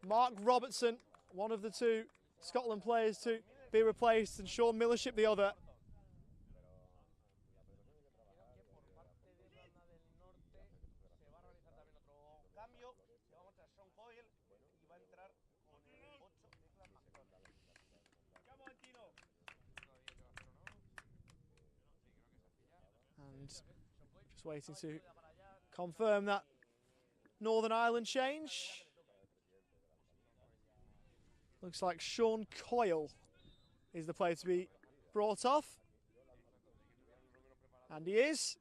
Mark Robertson, one of the two Scotland players to be replaced, and Sean Millership the other. And just waiting to confirm that Northern Ireland change. Looks like Sean Coyle is the player to be brought off. And he is.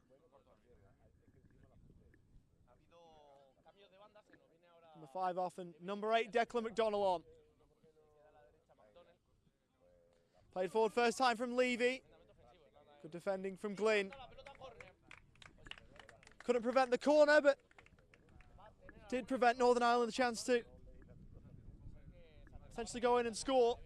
Number 5 off and number 8, Declan McDonnell on. Played forward first time from Levy. Good defending from Glynn. Couldn't prevent the corner, but did prevent Northern Ireland the chance to potentially go in and score.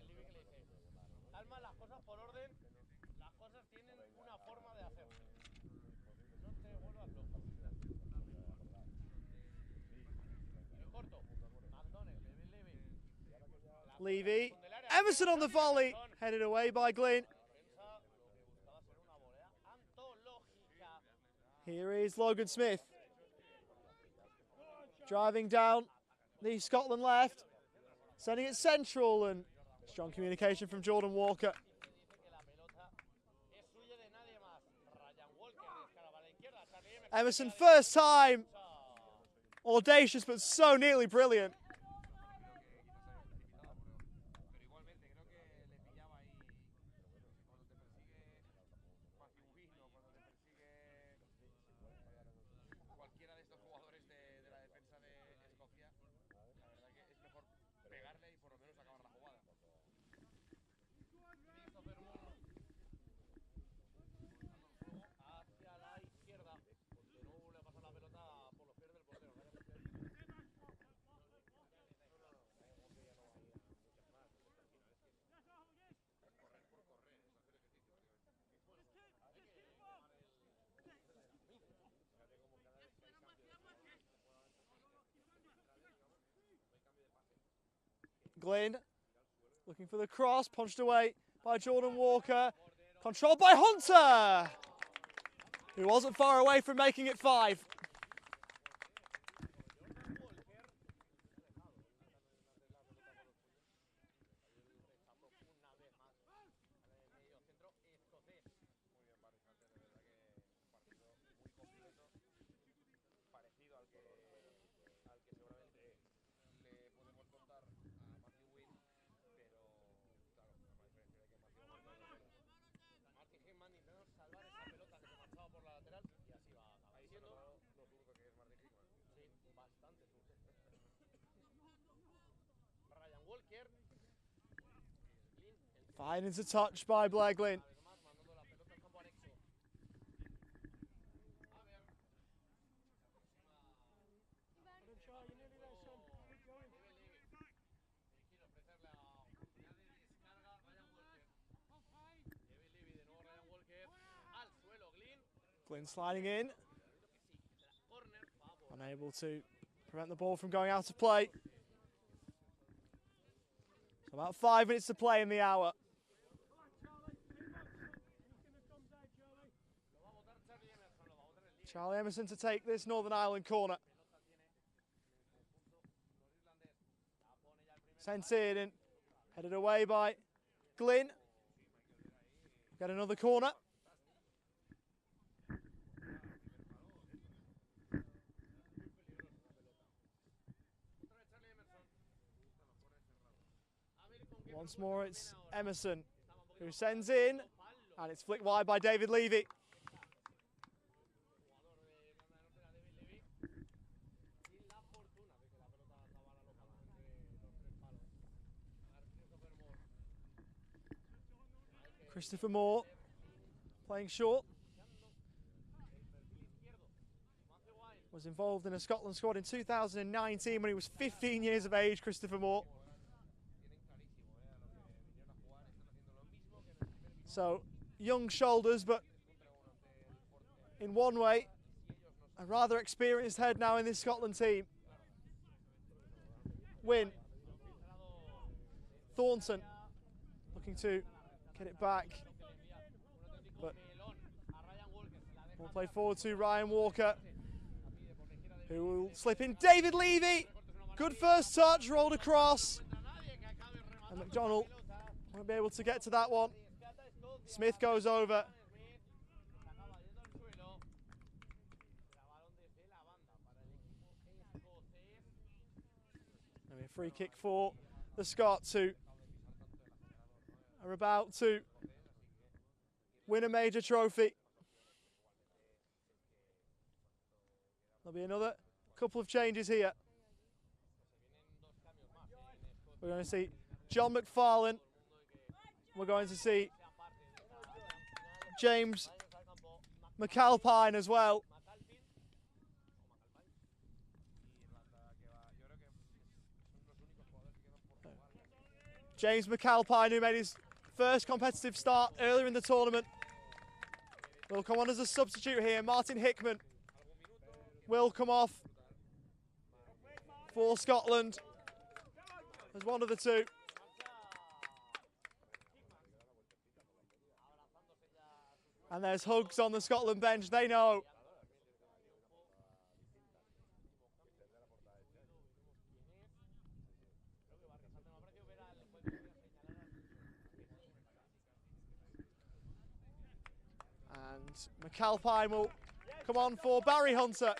Levy. Emerson on the volley. Headed away by Glynn. Here is Logan Smith. Driving down the Scotland left. Sending it central, and strong communication from Jordan Walker. Emerson, first time. Audacious, but so nearly brilliant. Glynn looking for the cross, punched away by Jordan Walker. Controlled by Hunter, who wasn't far away from making it 5. Fine into touch by Blair Glynn. Glynn sliding in. Unable to prevent the ball from going out of play. So about 5 minutes to play in the hour. Charlie Emerson to take this Northern Ireland corner. Sent in and headed away by Glynn. Get another corner. Once more it's Emerson who sends in, and it's flicked wide by David Levy. Christopher Moore playing short. Was involved in a Scotland squad in 2019 when he was 15 years of age, Christopher Moore. So, young shoulders, but in one way, a rather experienced head now in this Scotland team. Wynn. Thornton looking to get it back. But we'll play forward to Ryan Walker, who will slip in. David Levy. Good first touch, rolled across. And McDonald won't be able to get to that one. Smith goes over. And a free kick for the Scots, who are about to win a major trophy. There'll be another couple of changes here. We're going to see John McFarlane. We're going to see James McAlpine as well. James McAlpine, who made his first competitive start earlier in the tournament, will come on as a substitute here. Martin Hickman will come off for Scotland as one of the two. And there's hugs on the Scotland bench, they know. And McAlpine will come on for Barry Hunter,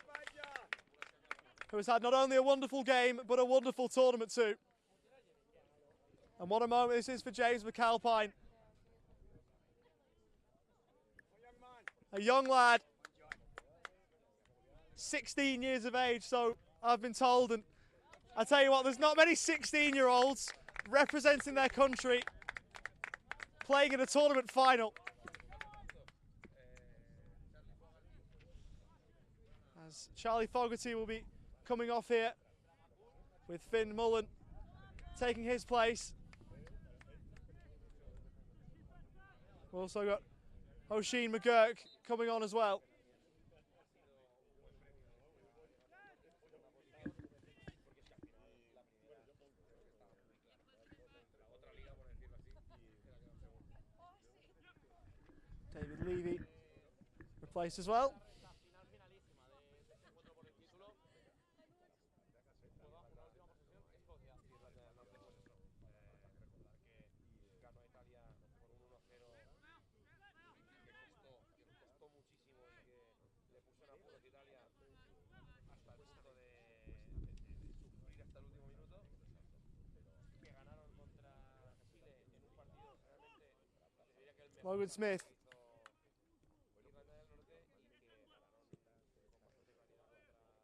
who has had not only a wonderful game, but a wonderful tournament too. And what a moment this is for James McAlpine. A young lad, 16 years of age, so I've been told. And I tell you what, there's not many 16-year-olds representing their country playing in a tournament final. As Charlie Fogarty will be coming off here with Finn Mullen taking his place. We've also got Oisin McGurk coming on as well. David Levy replaced as well. Logan Smith.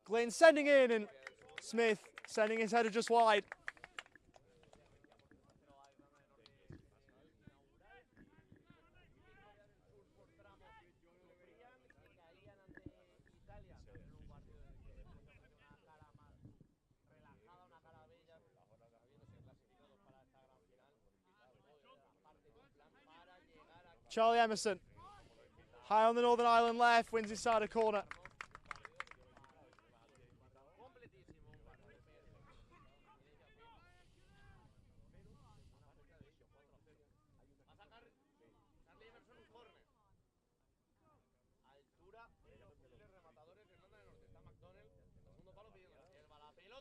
Glynn sending in, and Smith sending his header just wide. Charlie Emerson. High on the Northern Ireland left, wins inside a corner.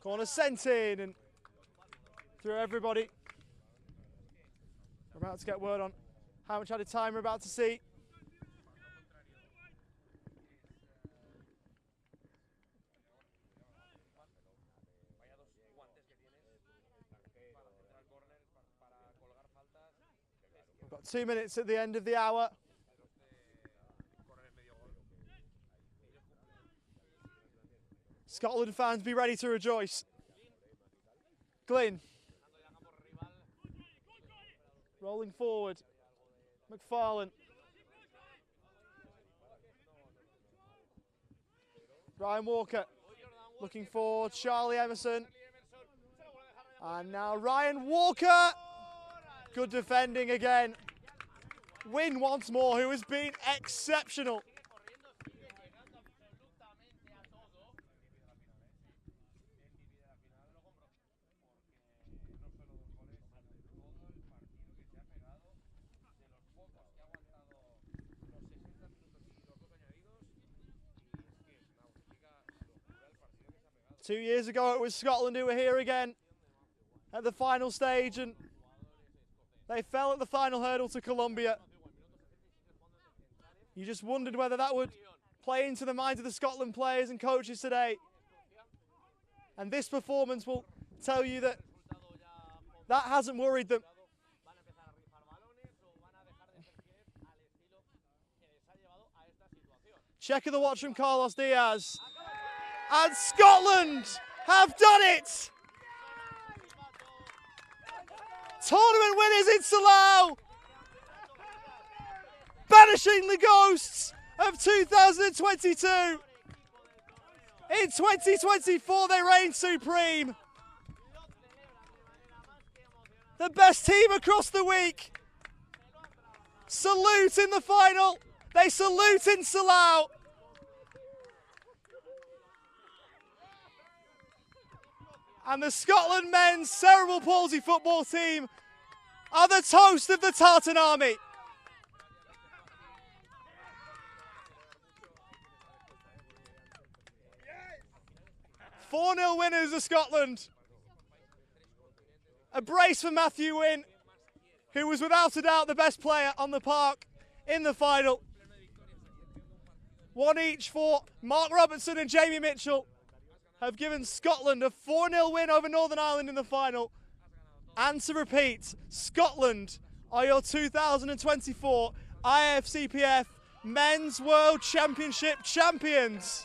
Corner sent in and through everybody. We're about to get word on how much added time we're about to see. We've got 2 minutes at the end of the hour. Scotland fans, be ready to rejoice. Glynn. Rolling forward. McFarlane. Ryan Walker. Looking for Charlie Emerson. And now Ryan Walker. Good defending again. Win once more, who has been exceptional. Two years ago, it was Scotland who were here again at the final stage, and they fell at the final hurdle to Colombia. You just wondered whether that would play into the minds of the Scotland players and coaches today. And this performance will tell you that that hasn't worried them. Check of the watch from Carlos Diaz. And Scotland have done it! Tournament winners in Salau! Banishing the ghosts of 2022! In 2024 they reign supreme! The best team across the week! Salute in the final! They salute in Salau! And the Scotland men's cerebral palsy football team are the toast of the Tartan Army. Yes! 4-0 winners of Scotland. A brace for Matthew Wynne, who was without a doubt the best player on the park in the final. One each for Mark Robertson and Jamie Mitchell have given Scotland a 4-0 win over Northern Ireland in the final. And to repeat, Scotland are your 2024 Ifcpf Men's World Championship champions.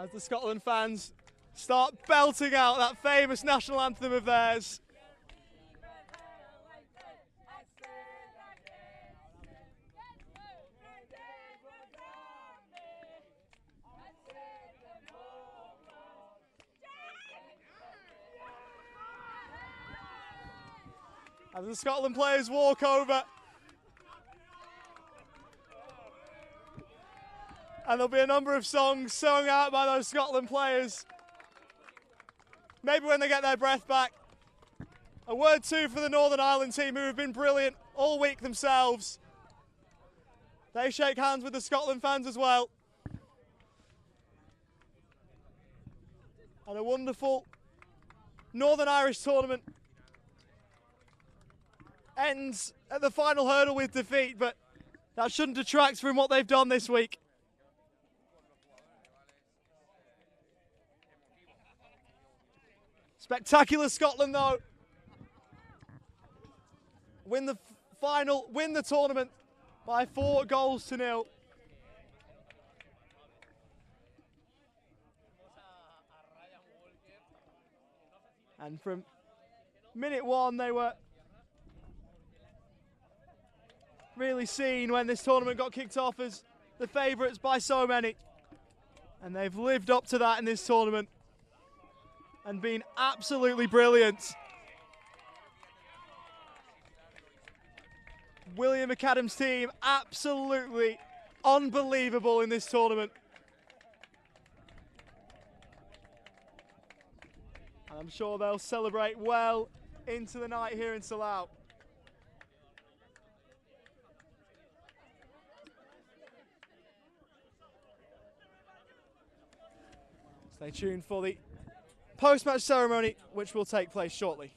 As the Scotland fans start belting out that famous national anthem of theirs. As the Scotland players walk over. And there'll be a number of songs sung out by those Scotland players. Maybe when they get their breath back. A word too for the Northern Ireland team, who have been brilliant all week themselves. They shake hands with the Scotland fans as well. And a wonderful Northern Irish tournament ends at the final hurdle with defeat, but that shouldn't detract from what they've done this week. Spectacular Scotland though. Win the final, win the tournament by 4-0. And from minute one they were really seen when this tournament got kicked off as the favourites by so many. And they've lived up to that in this tournament and been absolutely brilliant. William McAdams' team, absolutely unbelievable in this tournament. I'm sure they'll celebrate well into the night here in Salau. Stay tuned for the post-match ceremony, which will take place shortly.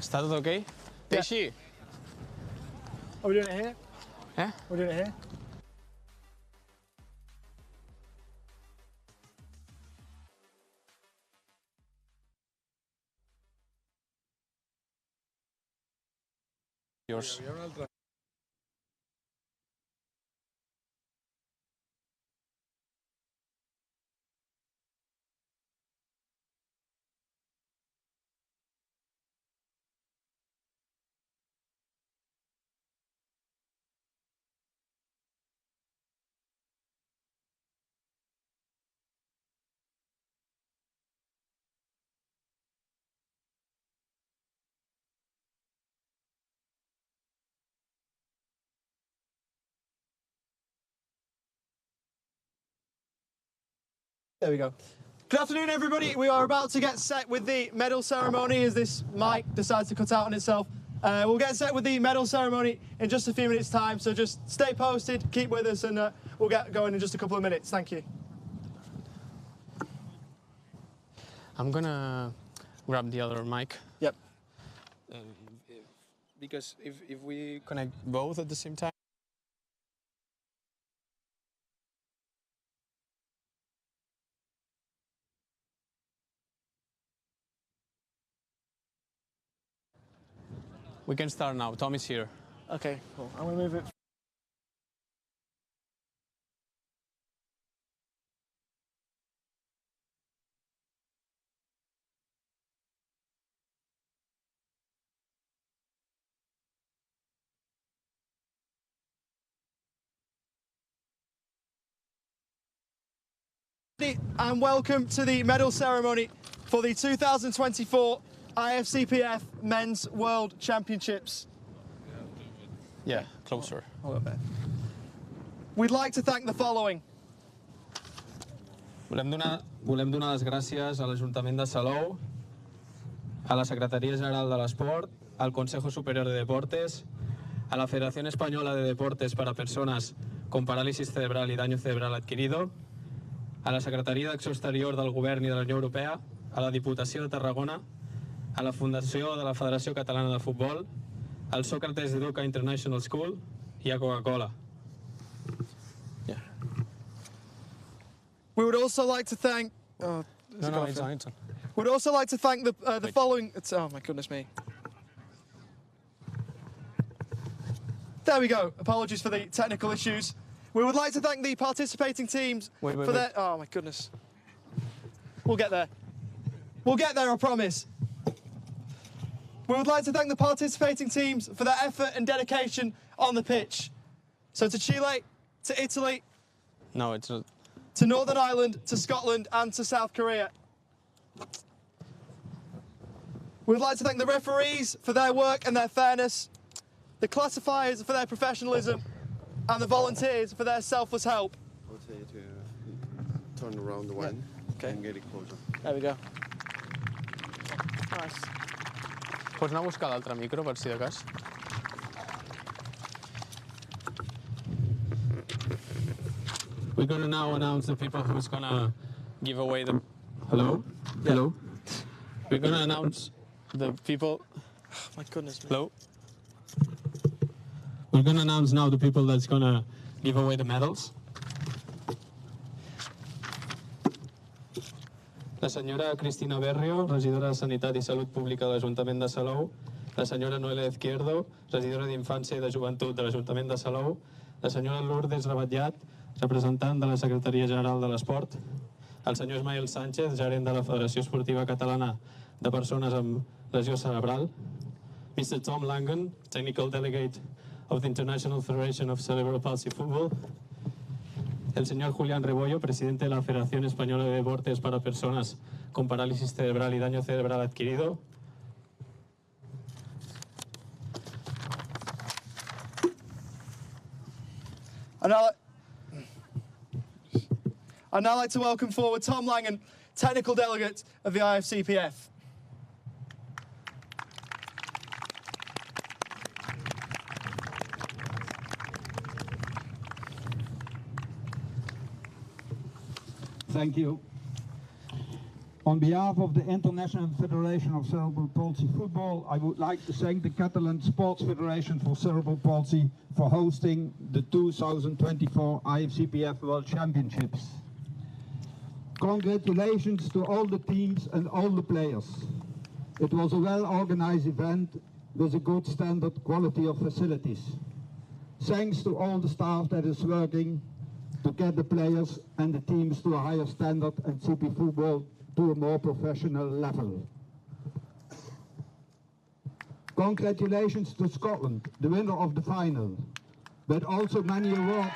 Està tot ok? Teixi? Are we doing it here? Eh? We're doing it here? Yours. There we go. Good afternoon, everybody. We are about to get set with the medal ceremony as this mic decides to cut out on itself. We'll get set with the medal ceremony in just a few minutes' time, so just stay posted, keep with us, and we'll get going in just a couple of minutes. Thank you. I'm gonna grab the other mic. Yep. Because if we connect both at the same time. We can start now. Tom is here. Okay, cool. I'm going to move it. And welcome to the medal ceremony for the 2024 Ifcpf Men's World Championships. Yeah, closer. A little bit. We'd like to thank the following. Volem donar les gràcies a l'Ajuntament de Salou, a la Secretaria General de l'Esport, al Consejo Superior de Deportes, a la Federación Española de Deportes para Personas con Parálisis Cerebral y Daño Cerebral Adquirido, a la Secretaria d'Acció Exterior del Govern i de la Unió Europea, a la Diputació de Tarragona, a la Fundació de la Federació Catalana de Futbol, al Sócrates Educa International School i a Coca-Cola. Yeah. We would also like to thank. No, it's on. We'd also like to thank the following. Oh my goodness me. There we go. Apologies for the technical issues. We would like to thank the participating teams for their. Oh my goodness. We'll get there. We'll get there, I promise. We would like to thank the participating teams for their effort and dedication on the pitch. So to Chile, to Italy. No, it's not. To Northern Ireland, to Scotland, and to South Korea. We would like to thank the referees for their work and their fairness, the classifiers for their professionalism, and the volunteers for their selfless help. I'll tell you to turn around the wine and get it closer. There we go. Nice. Pots anar a buscar l'altre micro, per si de cas? We're going to now announce the people who's going to give away the... Hello? Yeah. Hello? We're going to announce the people... Oh my goodness me. Hello? We're going to announce now the people that's going to give away the medals. La senyora Cristina Berrio, regidora de Sanitat i Salut Pública de l'Ajuntament de Salou, la senyora Noelia Izquierdo, regidora d'Infància i de Joventut de l'Ajuntament de Salou, la senyora Lourdes Rabatllat, representant de la Secretaria General de l'Esport, el senyor Ismael Sánchez, gerent de la Federació Esportiva Catalana de Persones amb Lesió Cerebral, Mr. Tom Langen, Technical Delegate of the International Federation of Cerebral Palsy Football, el señor Julián Rebollo, presidente de la Federación Española de Deportes para Personas con Parálisis Cerebral y Daño Cerebral Adquirido, I'd now like to welcome forward Tom Langen, Technical Delegate of the Ifcpf. Thank you. On behalf of the International Federation of Cerebral Palsy Football, I would like to thank the Catalan Sports Federation for Cerebral Palsy for hosting the 2024 Ifcpf World Championships. Congratulations to all the teams and all the players. It was a well-organized event with a good standard quality of facilities. Thanks to all the staff that is working to get the players and the teams to a higher standard and CP football to a more professional level. Congratulations to Scotland, the winner of the final, but also many awards.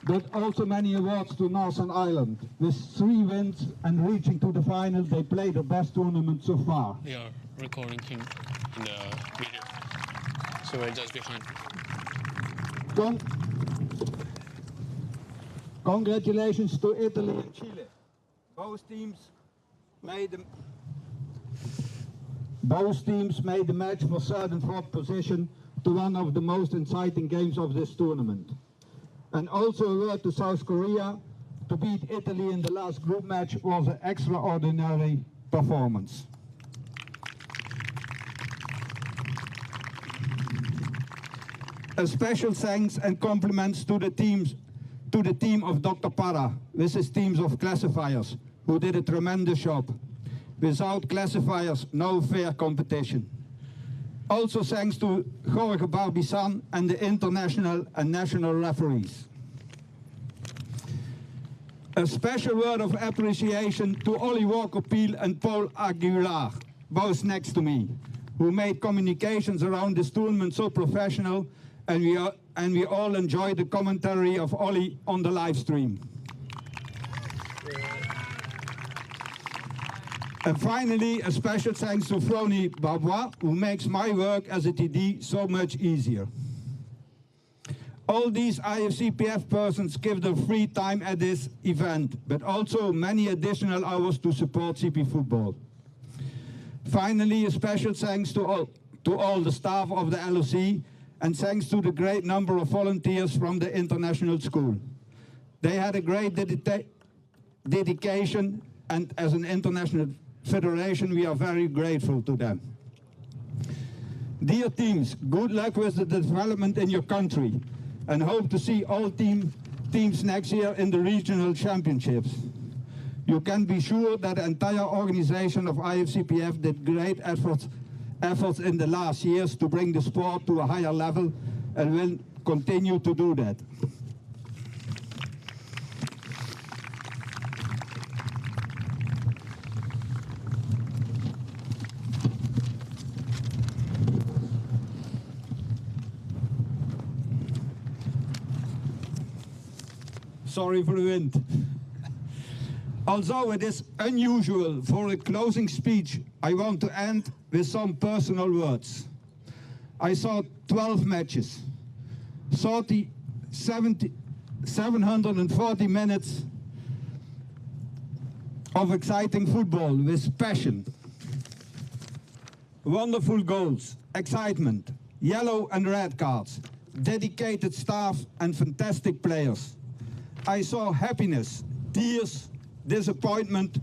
But also many awards to Northern Ireland. With 3 wins and reaching to the final, they played the best tournament so far. They are recording him in the video, so we're just behind. Congratulations to Italy and Chile. Both teams made the match for third and fourth position to one of the most exciting games of this tournament. And also a word to South Korea. To beat Italy in the last group match was an extraordinary performance. A special thanks and compliments to the team of Dr. Parra with his teams of classifiers, who did a tremendous job. Without classifiers, no fair competition. Also thanks to Jorge Barbisan and the international and national referees. A special word of appreciation to Ollie Walker-Peel and Paul Aguilar, both next to me, who made communications around this tournament so professional, and we all enjoyed the commentary of Ollie on the live stream. And finally, a special thanks to Frony Barbois, who makes my work as a TD so much easier. All these IFCPF persons give their free time at this event, but also many additional hours to support CP football. Finally, a special thanks to all the staff of the LOC, and thanks to the great number of volunteers from the international school. They had a great dedication, and as an international federation, we are very grateful to them. Dear teams, good luck with the development in your country, and hope to see all teams next year in the regional championships. You can be sure that the entire organization of IFCPF did great efforts in the last years to bring the sport to a higher level, and will continue to do that. Sorry for the wind. Although it is unusual for a closing speech, I want to end with some personal words. I saw 12 matches, 740 minutes of exciting football with passion. Wonderful goals, excitement, yellow and red cards, dedicated staff and fantastic players. I saw happiness, tears, disappointment,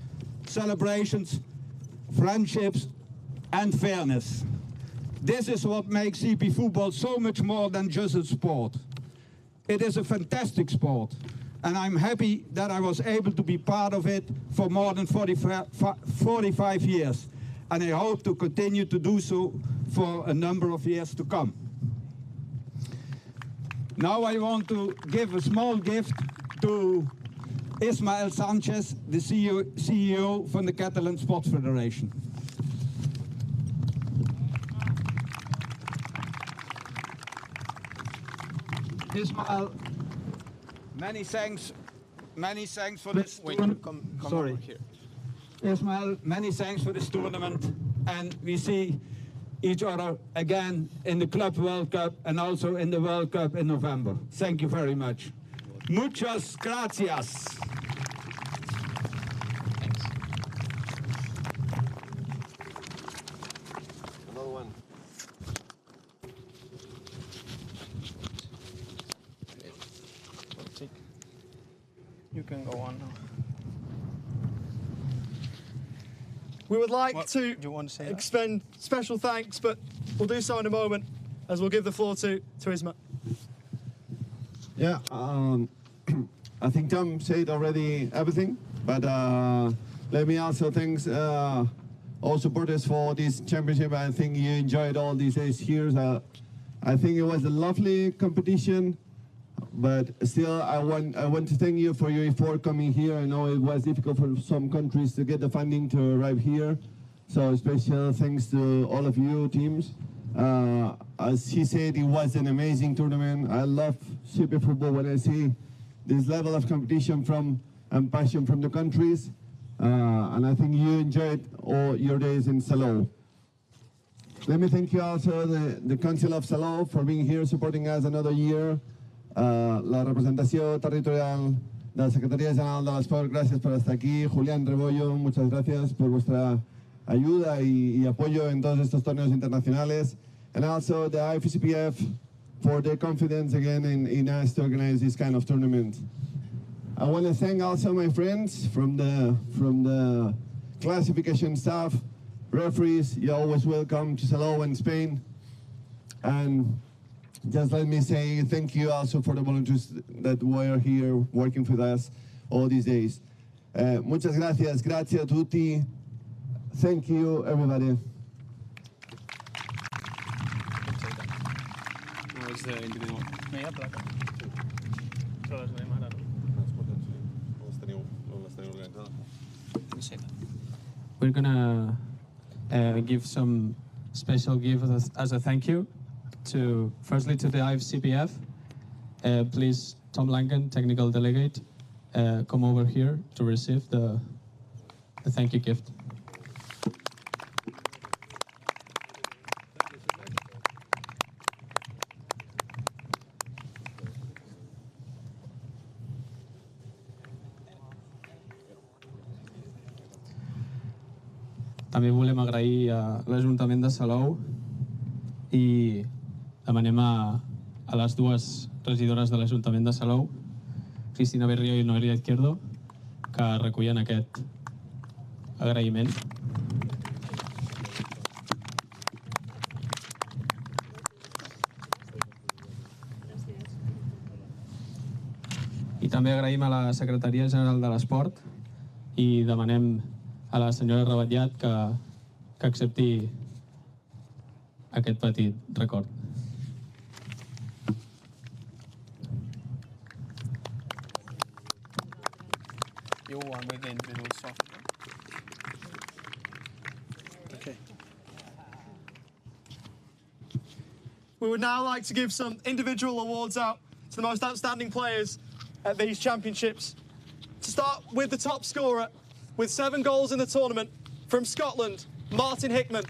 celebrations, friendships, and fairness. This is what makes CP football so much more than just a sport. It is a fantastic sport, and I'm happy that I was able to be part of it for more than 45 years, and I hope to continue to do so for a number of years to come. Now I want to give a small gift to Ismael Sanchez, the CEO from the Catalan Sports Federation. Ismael, many thanks for this tournament. Sorry. Ismael, many thanks for this tournament, and we see each other again in the Club World Cup and also in the World Cup in November. Thank you very much. Muchas gracias. Thanks. Another one. can go on now. We would like What, to do you want to say that? extend special thanks, but we'll do so in a moment as we'll give the floor to Isma. Yeah, I think Tom said already everything, but let me also thank all supporters for this championship. I think you enjoyed all these days here. I think it was a lovely competition, but still I want to thank you for your effort coming here. I know it was difficult for some countries to get the funding to arrive here, so special thanks to all of you teams. As he said, it was an amazing tournament. I love super football when I see this level of competition and passion from the countries. And I think you enjoyed all your days in Salou. Let me thank you also the Council of Salou for being here supporting us another year. La representació territorial de la Secretaría General de l'Esport, gracias por estar aquí. Julián Rebollo, muchas gracias por vuestra ayuda y apoyo en todos estos torneos internacionales. And also the Ifcpf for their confidence again in us to organize this kind of tournament. I want to thank also my friends from the classification staff, referees. You're always welcome to Salou in Spain. And just let me say thank you also for the volunteers that were here working with us all these days. Muchas gracias. Grazie a tutti. Thank you, everybody. No, it's the individual. Meia placa. Però les veiem ara, no? We're gonna give some special gift as a thank you to, firstly, to the Ifcpf. Please, Tom Langen, technical delegate, come over here to receive the thank you gift. També volem agrair a l'Ajuntament de Salou i demanem a les dues regidores de l'Ajuntament de Salou, Cristina Berrio i Noelia Izquierdo, que recullen aquest agraïment. I també agraïm a la Secretaria General de l'Esport i demanem a la senyora Rabatllat que accepti aquest petit record. You want with the individual stuff. Okay. We would now like to give some individual awards out to the most outstanding players at these championships. To start with the top scorer, with 7 goals in the tournament, from Scotland, Martin Hickman.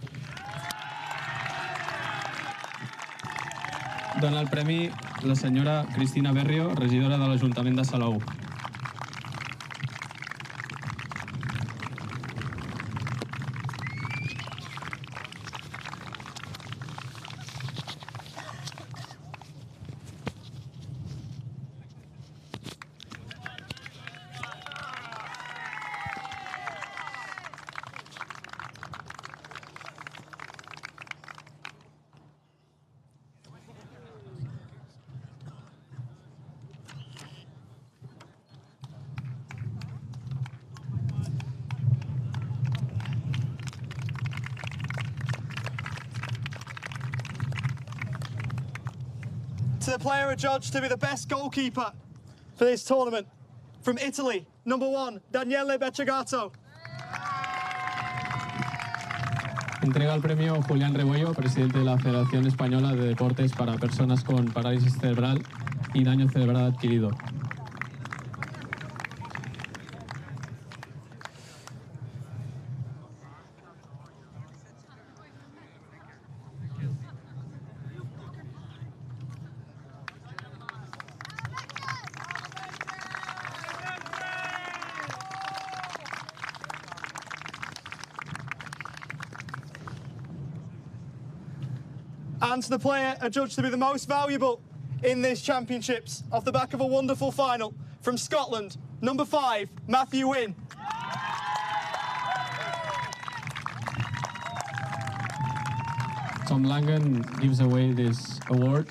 Dona el premi la senyora Cristina Berrio, regidora de l'Ajuntament de Salou. To the player adjudged to be the best goalkeeper for this tournament, from Italy, number 1, Daniele Becciagato. Entrega el premio Julián Rebollo, presidente de la Federación Española de Deportes para Personas con Parálisis Cerebral y Daño Cerebral Adquirido. And to the player adjudged to be the most valuable in this championships, off the back of a wonderful final, from Scotland, number 5, Matthew Wynne. Tom Langen gives away this award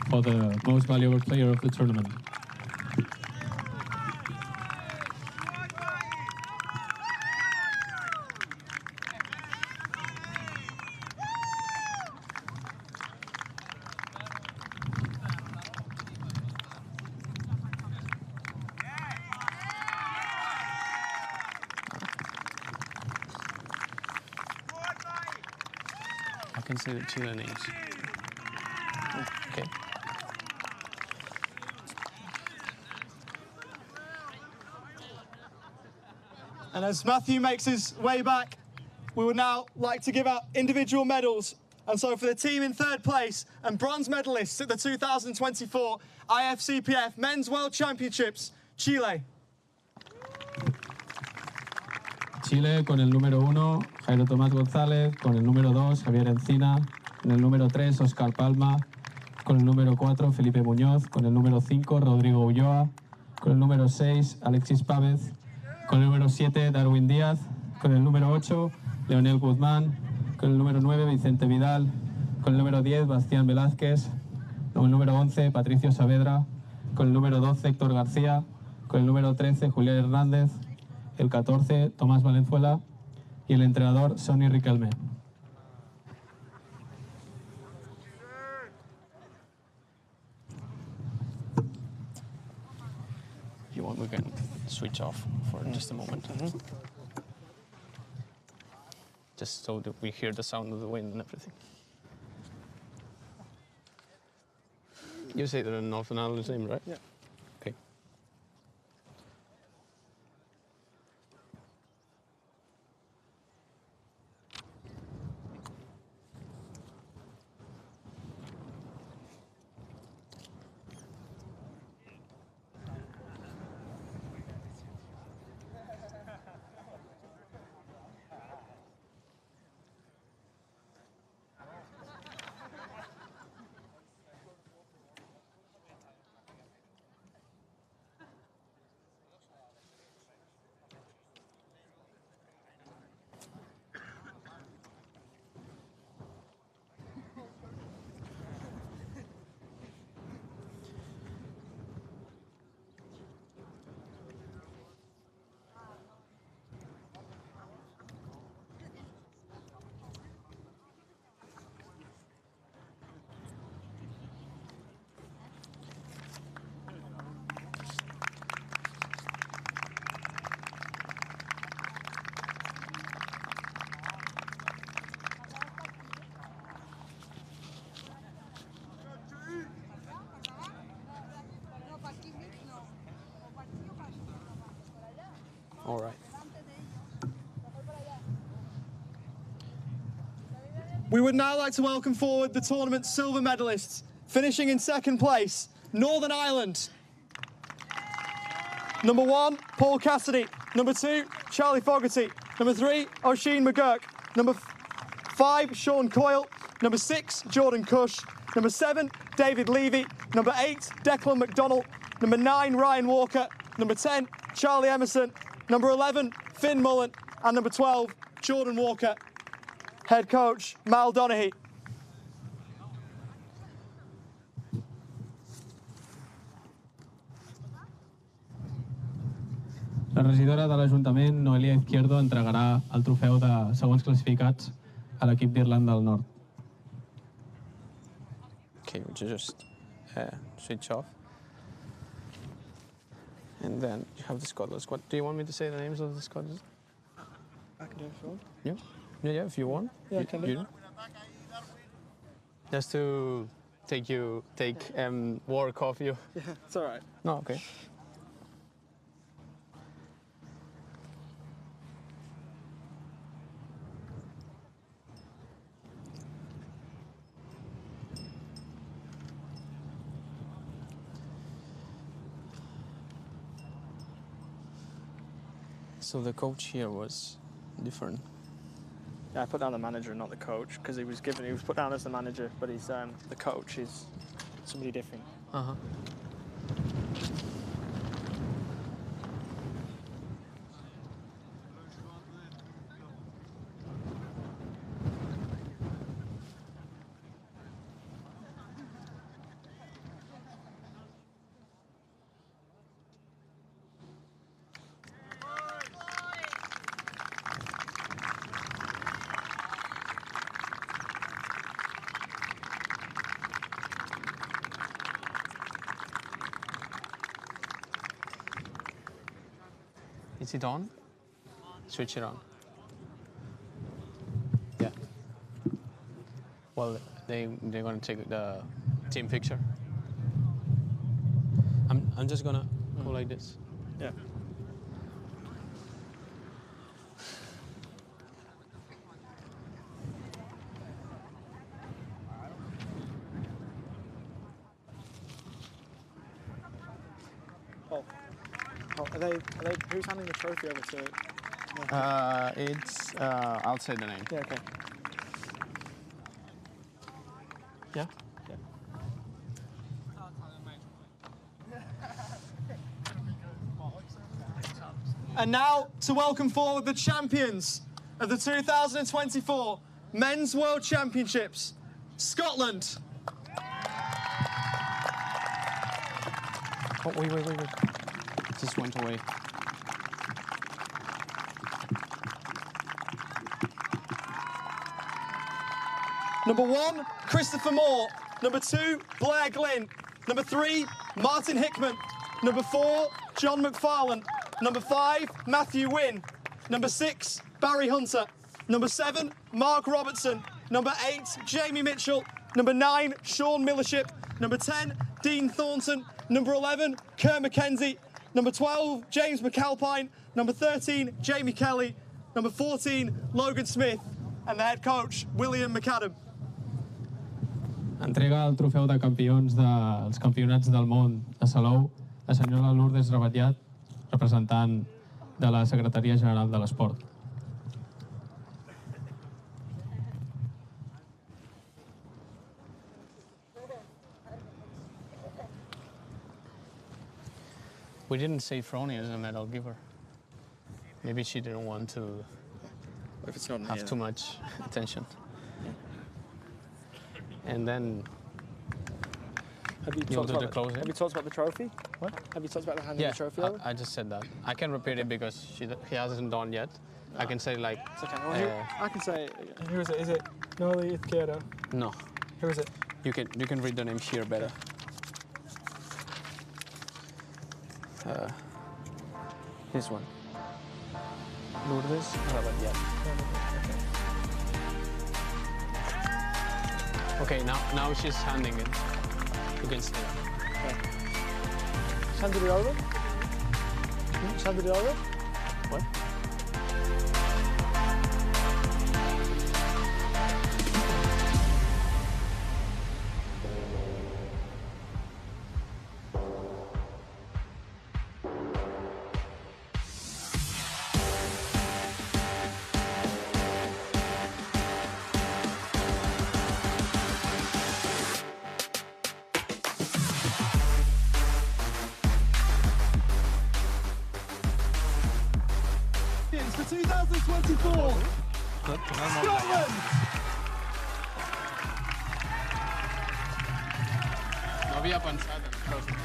for the most valuable player of the tournament. I can see the Chile names. Okay. And as Matthew makes his way back, we would now like to give out individual medals. And so for the team in 3rd place and bronze medalists at the 2024 Ifcpf Men's World Championships, Chile. Chile con el número 1, Jairo Tomás González, con el número 2, Javier Encina, con el número 3, Óscar Palma, con el número 4, Felipe Muñoz, con el número 5, Rodrigo Ulloa, con el número 6, Alexis Pávez, con el número 7, Darwin Díaz, con el número 8, Leonel Guzmán, con el número 9, Vicente Vidal, con el número 10, Bastián Velázquez, con el número 11, Patricio Saavedra, con el número 12, Héctor García, con el número 13, Julián Hernández, el 14, Tomás Valenzuela, y el entrenador, Sonny Riquelme. You want, we can switch off for just a moment. Just so that we hear the sound of the wind and everything. You say they're in Northern Ireland's name, right? Yeah. Okay. All right. We would now like to welcome forward the tournament's silver medalists, finishing in 2nd place, Northern Ireland. Number 1, Paul Cassidy. Number 2, Charlie Fogarty. Number 3, Oisin McGurk. Number 5, Sean Coyle. Number 6, Jordan Cush. Number 7, David Levy. Number 8, Declan McDonald. Number 9, Ryan Walker. Number 10, Charlie Emerson. Number 11, Finn Mullen. And number 12, Jordan Walker. Head coach, Mal Donaghy. La regidora de l'Ajuntament, Noelia Izquierdo, entregarà el trofeu de segons classificats a l'equip d'Irlanda del Nord. Okay, would you just switch off? And then you have the Scotland squad. Do you want me to say the names of the squad? I can do it if you want. Yeah, if you want. Yeah, I can do. Just to take work off you. Yeah, it's all right. No, okay. So the coach here was different. Yeah, I put down the manager, not the coach, because he was put down as the manager, but he's the coach is somebody different. Uh-huh. Is it on? Switch it on. Yeah. Well, they're gonna take the team picture. I'm just gonna go like this. Yeah. Who's handing the trophy over to? It's I'll say the name. Yeah, okay. Yeah. And now to welcome forward the champions of the 2024 Men's World Championships, Scotland. Oh, wait. It just went away. Number 1, Christopher Moore. Number 2, Blair Glynn. Number 3, Martin Hickman. Number 4, John McFarlane. Number 5, Matthew Wynne. Number 6, Barry Hunter. Number 7, Mark Robertson. Number 8, Jamie Mitchell. Number 9, Sean Millership. Number 10, Dean Thornton. Number 11, Kerr McKenzie. Number 12, James McAlpine. Number 13, Jamie Kelly. Number 14, Logan Smith. And the head coach, William McAdam. Entrega el trofeu de campions dels campionats del món a Salou la senyora Lourdes Rabatllat, representant de la Secretaria General de l'Esport. We didn't say Froni as a medal giver. Maybe she didn't want to If it's not have too much attention. And then Have you you'll do the closing. Have you talked about the trophy? What? Have you talked about the handing Yeah, the trophy over? I just said that. I can repeat it because he hasn't done yet. I can say like, It's okay. Well, I can say it again. Who is it? Is it Noli Izquierdo? no. Who is it? You can read the name here better. This one. Lourdes Rabatllat. Okay, now she's handing it. You can see it. Handed it over? Just handed it over? What? For 2024, Scotland! No había pensado en closing.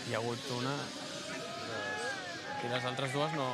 Hi ha hagut una... I les altres dues no...